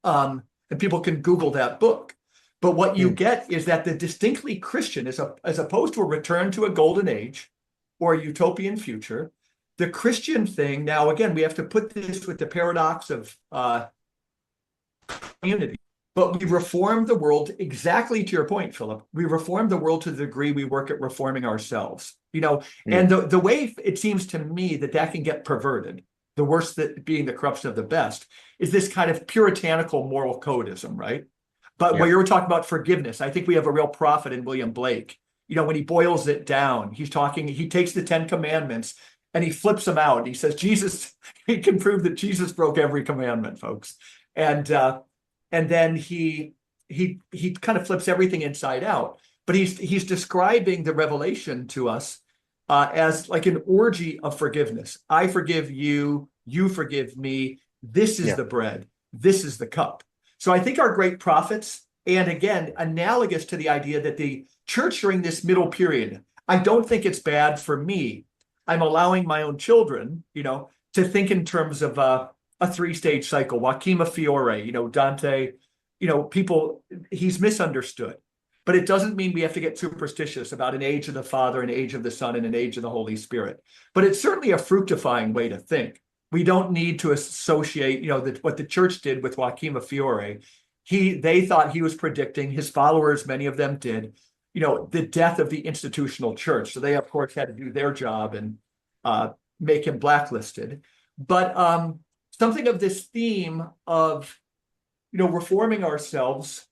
And people can Google that book. But what you get is that the distinctly Christian, as opposed to a return to a golden age or a utopian future, the Christian thing, now again, we have to put this with the paradox of community. But we reform the world exactly to your point, Philip. We reform the world to the degree we work at reforming ourselves. And the way it seems to me that can get perverted, the worst that being the corruption of the best, is this kind of puritanical moral codism, right? But where you were talking about forgiveness, I think we have a real prophet in William Blake. When he boils it down, he takes the 10 Commandments and he flips them out. He says, he can prove that Jesus broke every commandment, folks. And then he kind of flips everything inside out. But he's describing the revelation to us as like an orgy of forgiveness. I forgive you, you forgive me. This is the bread. This is the cup. So I think our great prophets, and again, analogous to the idea that the church during this middle period, I don't think it's bad for me. I'm allowing my own children, to think in terms of a 3-stage cycle. Joachim Fiore, Dante, people, he's misunderstood. But it doesn't mean we have to get superstitious about an age of the Father, an age of the Son, and an age of the Holy Spirit. But it's certainly a fructifying way to think. We don't need to associate, what the church did with Joachim Fiore. They thought he was predicting, his followers, many of them did, the death of the institutional church. So they, of course, had to do their job and make him blacklisted. But something of this theme of, reforming ourselves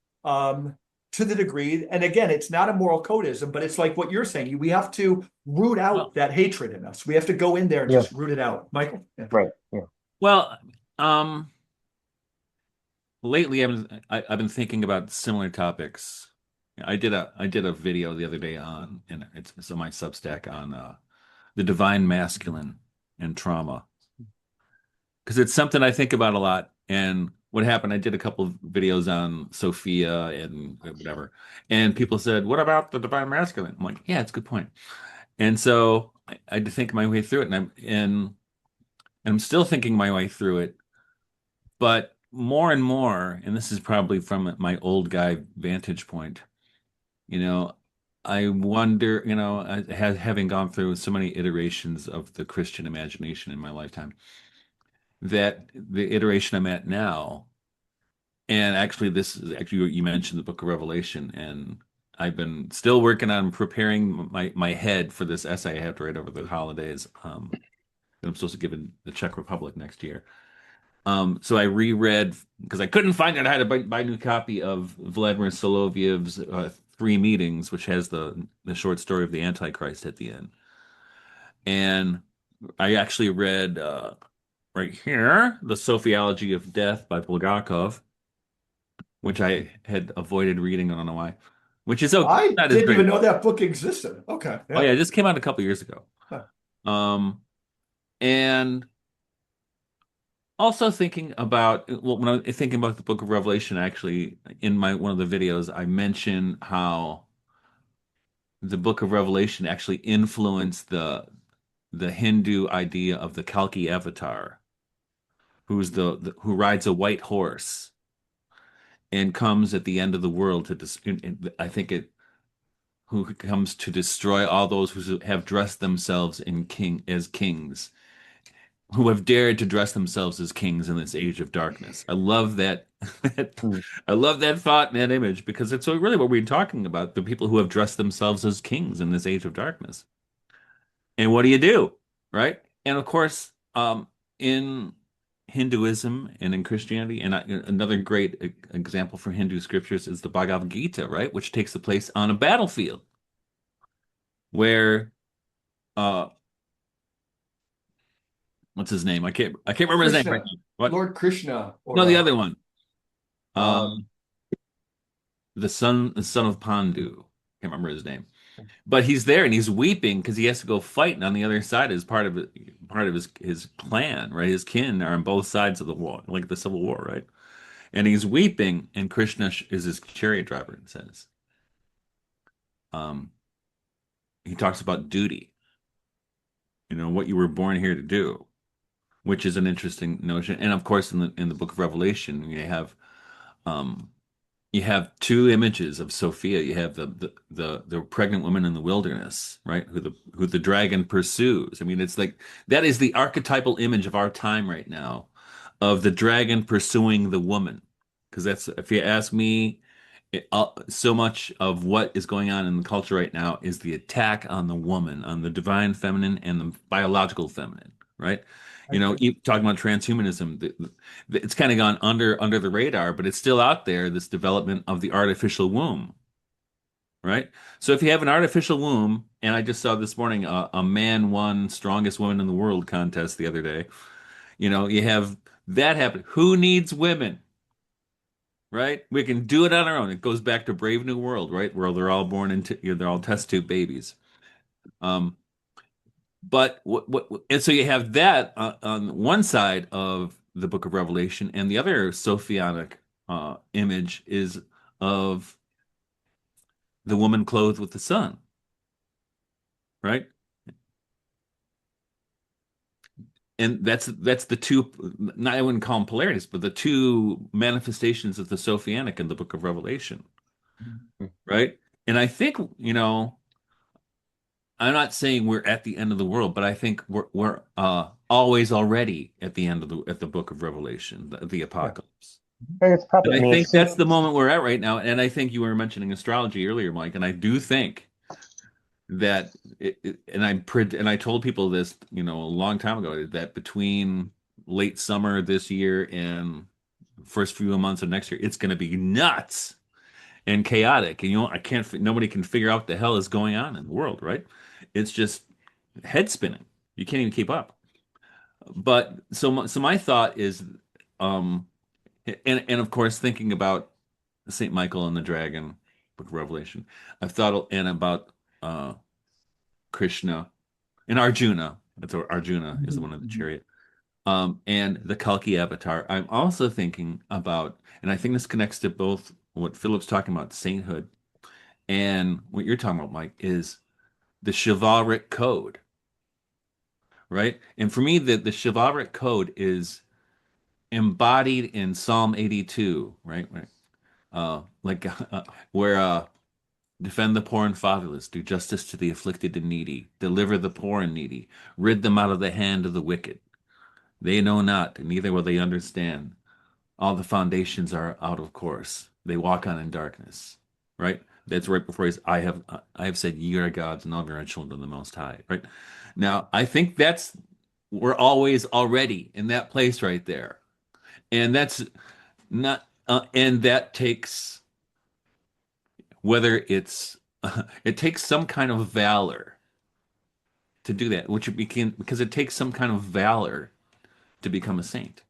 to the degree, and again, it's not a moral codism, but it's like what you're saying. We have to root out that hatred in us. We have to go in there and just root it out. Michael? Yeah. Right. Yeah. Well, lately I've been thinking about similar topics. I did a video the other day it's on my Substack on the divine masculine and trauma, because it's something I think about a lot. And what happened, I did a couple of videos on Sophia and whatever, and people said, "What about the divine masculine?" I'm like, "Yeah, it's a good point." And so I had to think my way through it, and I'm still thinking my way through it, but more and more, and this is probably from my old guy vantage point, I wonder, having gone through so many iterations of the Christian imagination in my lifetime, that the iteration I'm at now, and actually this is actually, you mentioned the Book of Revelation, and I've been still working on preparing my head for this essay I have to write over the holidays. That I'm supposed to give in the Czech Republic next year. So I reread, because I couldn't find it. I had to buy a new copy of Vladimir Solovyev's Three Meetings, which has the short story of the Antichrist at the end. And I actually read right here, The Sophiology of Death by Bulgakov, which I had avoided reading. I don't know why. Which is okay. I didn't even know that book existed. Okay. Yeah. Oh yeah, it just came out a couple years ago. Huh. And also thinking about, when I'm thinking about the Book of Revelation, actually, in one of the videos, I mention how the Book of Revelation actually influenced the Hindu idea of the Kalki avatar, who rides a white horse and comes at the end of the world who comes to destroy all those who have dressed themselves as kings, who have dared to dress themselves as kings in this age of darkness. I love that. I love that thought and that image, because it's really what we're talking about, the people who have dressed themselves as kings in this age of darkness. And what do? Right? And of course, in Hinduism and in Christianity, and another great example for Hindu scriptures is the Bhagavad Gita, right? Which takes the place on a battlefield where what's his name? I can't remember his name right now. What? Lord Krishna. No, the other one. The son of Pandu. Can't remember his name. But he's there and he's weeping because he has to go fight, and on the other side is part of his clan, right? His kin are on both sides of the war, like the Civil War, right? And he's weeping, and Krishna is his chariot driver and says, um, he talks about duty, what you were born here to do, which is an interesting notion. And of course, in the Book of Revelation, um, you have two images of Sophia. You have the pregnant woman in the wilderness, right? Who the dragon pursues. I mean, it's like that is the archetypal image of our time right now, of the dragon pursuing the woman. Because that's, if you ask me, so much of what is going on in the culture right now is the attack on the woman, on the divine feminine and the biological feminine, right? You talking about transhumanism, it's kind of gone under the radar, but it's still out there, this development of the artificial womb, right? So if you have an artificial womb, and I just saw this morning a man won strongest woman in the world contest the other day, you have that happen. Who needs women? Right? We can do it on our own. It goes back to Brave New World, right? Where they're all born into, they're all test tube babies. Um, but and so you have that on one side of the Book of Revelation, and the other Sophianic image is of the woman clothed with the sun, right? And that's the two, not, I wouldn't call them polarities, but the two manifestations of the Sophianic in the Book of Revelation, right? And I think, I'm not saying we're at the end of the world, but I think we're always already at the end of the Book of Revelation, the Yeah. apocalypse. And it's And probably, I I mean, think it's, that's the moment we're at right now. And I think you were mentioning astrology earlier, Mike, and I do think that and I told people this, a long time ago, that between late summer this year and first few months of next year, it's going to be nuts and chaotic. And nobody can figure out what the hell is going on in the world, right? It's just head spinning. You can't even keep up. But so my thought is, um, and of course, thinking about Saint Michael and the Dragon, Book of Revelation, I've thought and about uh, Krishna and Arjuna. That's what Arjuna is, the one of the chariot. And the Kalki avatar. I'm also thinking about, and I think this connects to both what Philip's talking about, sainthood, and what you're talking about, Mike, is the chivalric code, right? And for me, the chivalric code is embodied in Psalm 82, right? Like where defend the poor and fatherless, do justice to the afflicted and needy, deliver the poor and needy, rid them out of the hand of the wicked. They know not, neither will they understand. All the foundations are out of course. They walk on in darkness. Right? That's right before he's, I have said, ye are gods, and all of you are children of the Most High. Right? Now, I think we're always already in that place right there. And that's not, and that takes, whether it's, it takes some kind of valor to do that, because it takes some kind of valor to become a saint.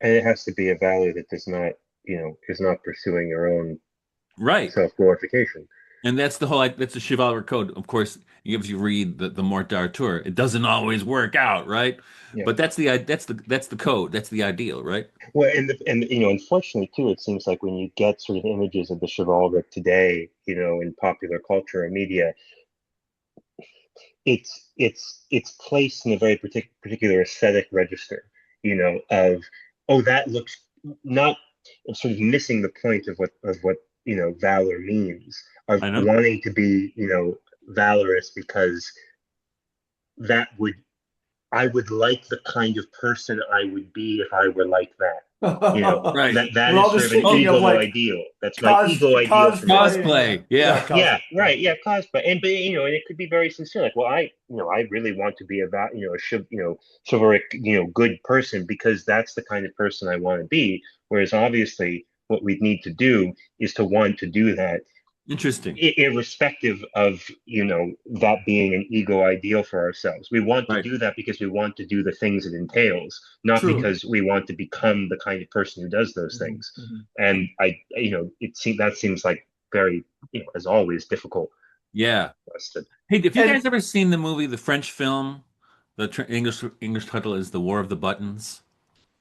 and it has to be a value that does not, is not pursuing your own Right. self-glorification. And that's the chivalric code. Of course, if you read the Mort d'Arthur, it doesn't always work out, right? Yeah. But that's the code. That's the ideal, right? Well, and unfortunately too, it seems like when you get sort of images of the chivalric today, in popular culture or media, it's placed in a very particular aesthetic register, of, oh, that looks not, sort of missing the point of what valor means, of I know. wanting to be valorous because that would I would like the kind of person I would be if I were like that. Right. That We're is all sort just of an thinking of ego like ideal. That's my ego ideal for myself. Cosplay. Yeah. Yeah, Cosplay. right. Yeah, cosplay, and but and it could be very sincere. Like, well, I really want to be chivalric, good person because that's the kind of person I want to be. Whereas obviously, what we need to do is to want to do that, Interesting. irrespective of that being an ego ideal for ourselves. We want to Right. do that because we want to do the things it entails, not True. because we want to become the kind of person who does those things. Mhm. And it seems like very, as always, difficult Yeah. for us to. Hey, have you And guys ever seen the movie, the French film? The English title is The War of the Buttons.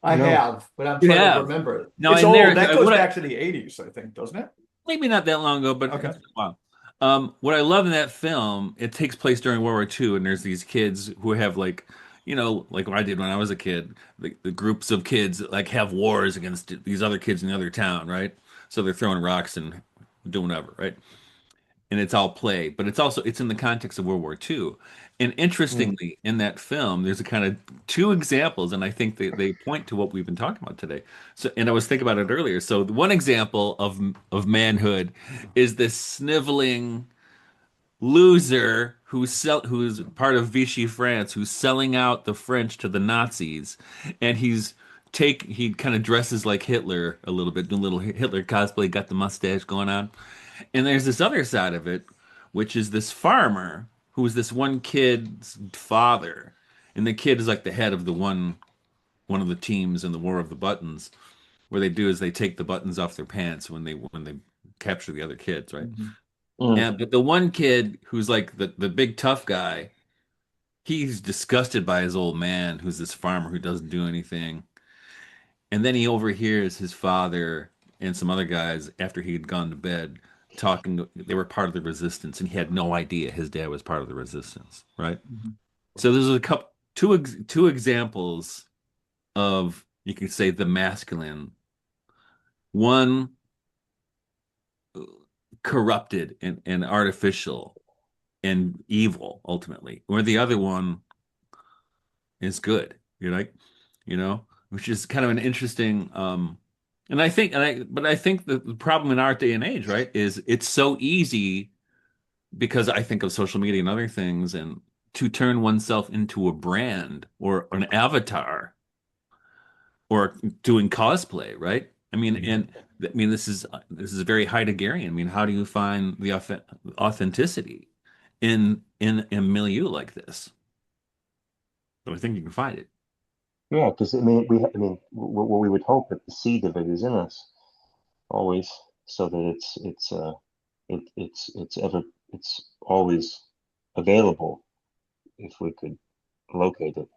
I No. have, but I'm You trying to have. remember it. Now It's in there, old. That goes what I back to the 80s, I think, doesn't it? maybe not that long ago, but Okay. it's been a while. What I love in that film, it takes place during World War II, and there's these kids who have like, like what I did when I was a kid. The groups of kids that, like have wars against these other kids in the other town, right? So they're throwing rocks and doing whatever, right? And it's all play, but it's in the context of World War II. And Mm, interestingly, in that film, there's a kind of two examples, and I think they point to what we've been talking about today. So, and I was thinking about it earlier. So, the one example of manhood is this sniveling loser who's part of Vichy France, who's selling out the French to the Nazis, and he kind of dresses like Hitler a little bit, doing a little Hitler cosplay, got the mustache going on. And there's this other side of it, which is this farmer who is this one kid's father, and the kid is like the head of the one of the teams in the War of the Buttons. What they do is they take the buttons off their pants when they capture the other kids, right? Mhm. mm. And but the one kid who's like the big tough guy, he's disgusted by his old man, who's this farmer who doesn't do anything. And then he overhears his father and some other guys after he had gone to bed talking. They were part of the resistance, and he had no idea his dad was part of the resistance, right? Mhm. So there's two examples of, you could say, the masculine. One corrupted and artificial and evil ultimately, or the other one is good. You're like, which is kind of an interesting and I think the problem in our day and age, right, is it's so easy because I think of social media and other things and to turn oneself into a brand or an avatar or doing cosplay, right? This is very Heideggerian. I mean, how do you find the authenticity in a milieu like this? But I think you can find it. Yeah, because what we would hope that the seed of it is in us always, so that it's always available if we could locate it.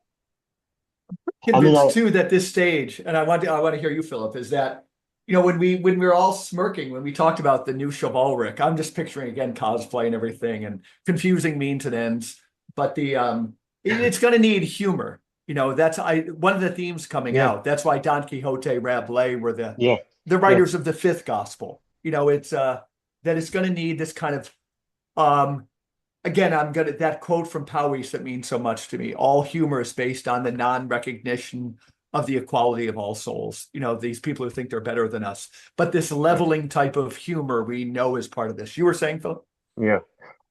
I mean, Convinced too that this stage, and I want to hear you, Philip, is that when we were all smirking when we talked about the new chivalric, I'm just picturing again cosplay and everything and confusing means and ends, but it's going to need humor. That's one of the themes coming yeah, out. That's why Don Quixote, Rabelais were yeah, the yeah. writers of the fifth gospel. It's that it's going to need this kind of um again, I'm gonna that quote from Powys that means so much to me. All humor is based on the non-recognition of the equality of all souls. These people who think they're better than us. But this Right. leveling type of humor we know is part of this. You were saying, Philip? Yeah.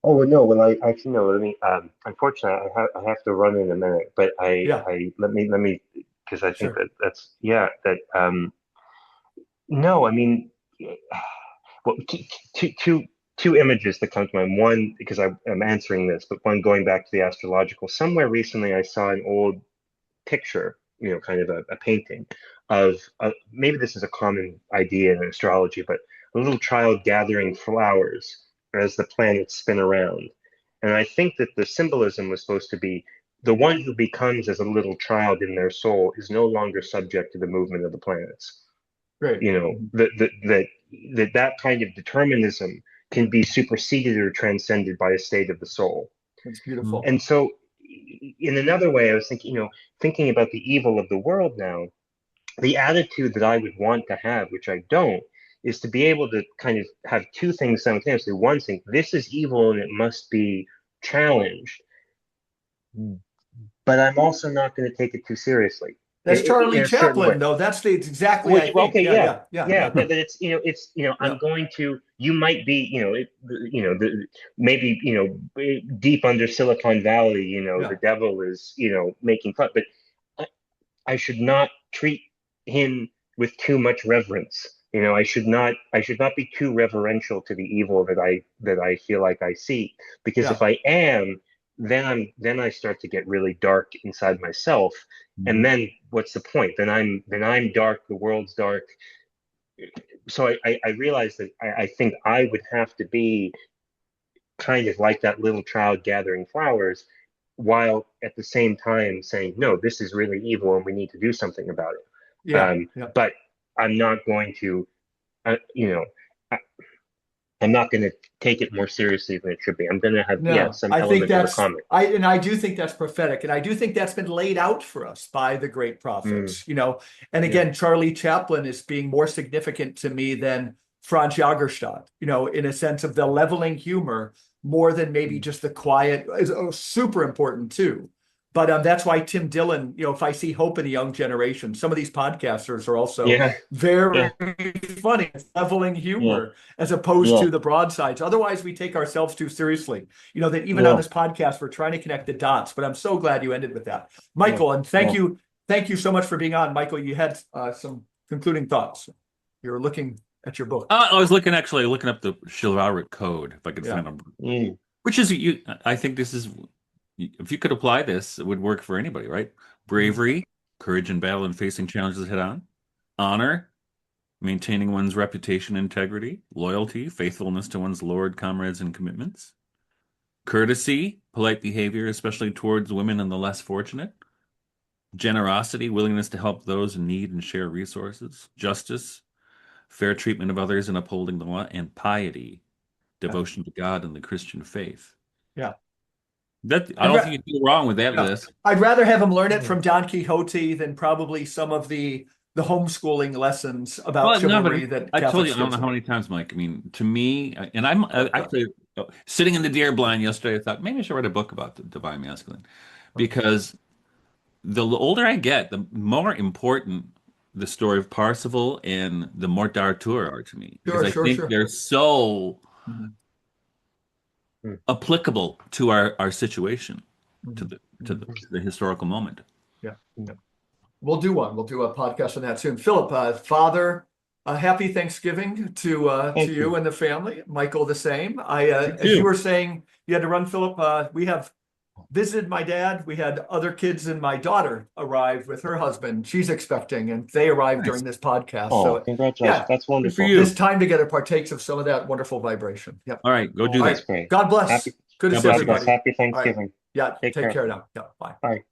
Oh well, no. Well, I actually no. Let me. Unfortunately, I have to run in a minute. But Yeah, let me because I think sure. that's yeah. That no. I mean, well, two images that come to mind. One, because I'm answering this, but one going back to the astrological. Somewhere recently, I saw an old picture, kind of a painting of maybe this is a common idea in astrology, but a little child gathering flowers as the planets spin around. And I think that the symbolism was supposed to be the one who becomes as a little child in their soul is no longer subject to the movement of the planets. Great. You know, Mhm. that kind of determinism can be superseded or transcended by a state of the soul. That's beautiful. And so, in another way, I was thinking, thinking about the evil of the world now, the attitude that I would want to have, which I don't, is to be able to kind of have two things simultaneously. One thing, this is evil and it must be challenged, but I'm also not going to take it too seriously That's in Charlie a certain way. Chaplin, though. That's exactly Which, I well, think. okay, Yeah, yeah, yeah, yeah, yeah, yeah, that I'm yeah. going to, you might be, maybe, deep under Silicon Valley, the Yeah. devil is, making fun, but I, I should not treat him with too much reverence. I should not be too reverential to the evil that I feel like I see, because if Yeah. I am, then I start to get really dark inside myself, and Mhm. then what's the point? Then I'm dark, the world's dark, so I realized that I think I would have to be kind of like that little child gathering flowers, while at the same time saying, no, this is really evil and we need to do something about it. Yeah, yeah. But I'm not going to, you know, I, I'm not going to take it more seriously than it should be. I'm going to have, yeah, No, some I think element of a that's comic. I do think that's prophetic, and I do think that's been laid out for us by the great prophets, you know. And Yeah. again, Charlie Chaplin is being more significant to me than Franz Jagerstadt, you know, in a sense of the leveling humor more than maybe just the quiet is super important too. But that's why Tim Dillon, you know, if I see hope in a young generation, some of these podcasters are also Yeah, very yeah, funny, it's leveling yeah, humor as opposed yeah, to the broadsides. Otherwise, we take ourselves too seriously. You know, that even on yeah, this podcast, we're trying to connect the dots, but I'm so glad you ended with that. yeah, Michael, and yeah. thank you so much for being on. Michael, you had some concluding thoughts. You were looking at your book. I was looking up the chivalric code if I could Yeah. find them, Mm, which is you. I think this is if you could apply this, it would work for anybody, right? Bravery, courage in battle and facing challenges head on. Honor, maintaining one's reputation, integrity. Loyalty, faithfulness to one's lord, comrades, and commitments. Courtesy, polite behavior, especially towards women and the less fortunate. Generosity, willingness to help those in need and share resources. Justice, fair treatment of others and upholding the law. And piety, devotion to God and the Christian faith. Yeah. That I don't think you can go wrong with that Yeah. list. I'd rather have him learn it from Don Quixote than probably some of the homeschooling lessons about Well, no, chivalry but that I told Catholics you, I don't give know them. how many times, Mike. I mean, to me, and I'm actually sitting in the deer blind yesterday. I thought maybe I should write a book about the divine masculine, because the older I get, the more important the story of Parsifal and the Morte d'Arthur are to me, because Sure, I sure, think sure. they're so Mhm. applicable to our situation, to Mhm. the historical moment. Yeah. Yeah. We'll do one. We'll do a podcast on that soon. Philip, Father, happy Thanksgiving to thank you you. and the family. Michael, the same. You As you too. were saying, you had to run, Philip. We have visited my dad. We had other kids, and my daughter arrived with her husband. She's expecting, and they arrived Nice. during this podcast. Oh, So, congratulations. yeah, That's Good for wonderful. you. this time together partakes of some of that wonderful vibration. Yep. All right, go Oh, do All that. that's right. great. God bless. Happy, Good to God see bless you. God bless. everybody. Happy All right. Thanksgiving. Yeah. Take Take care. care now. Yeah. Bye. Bye.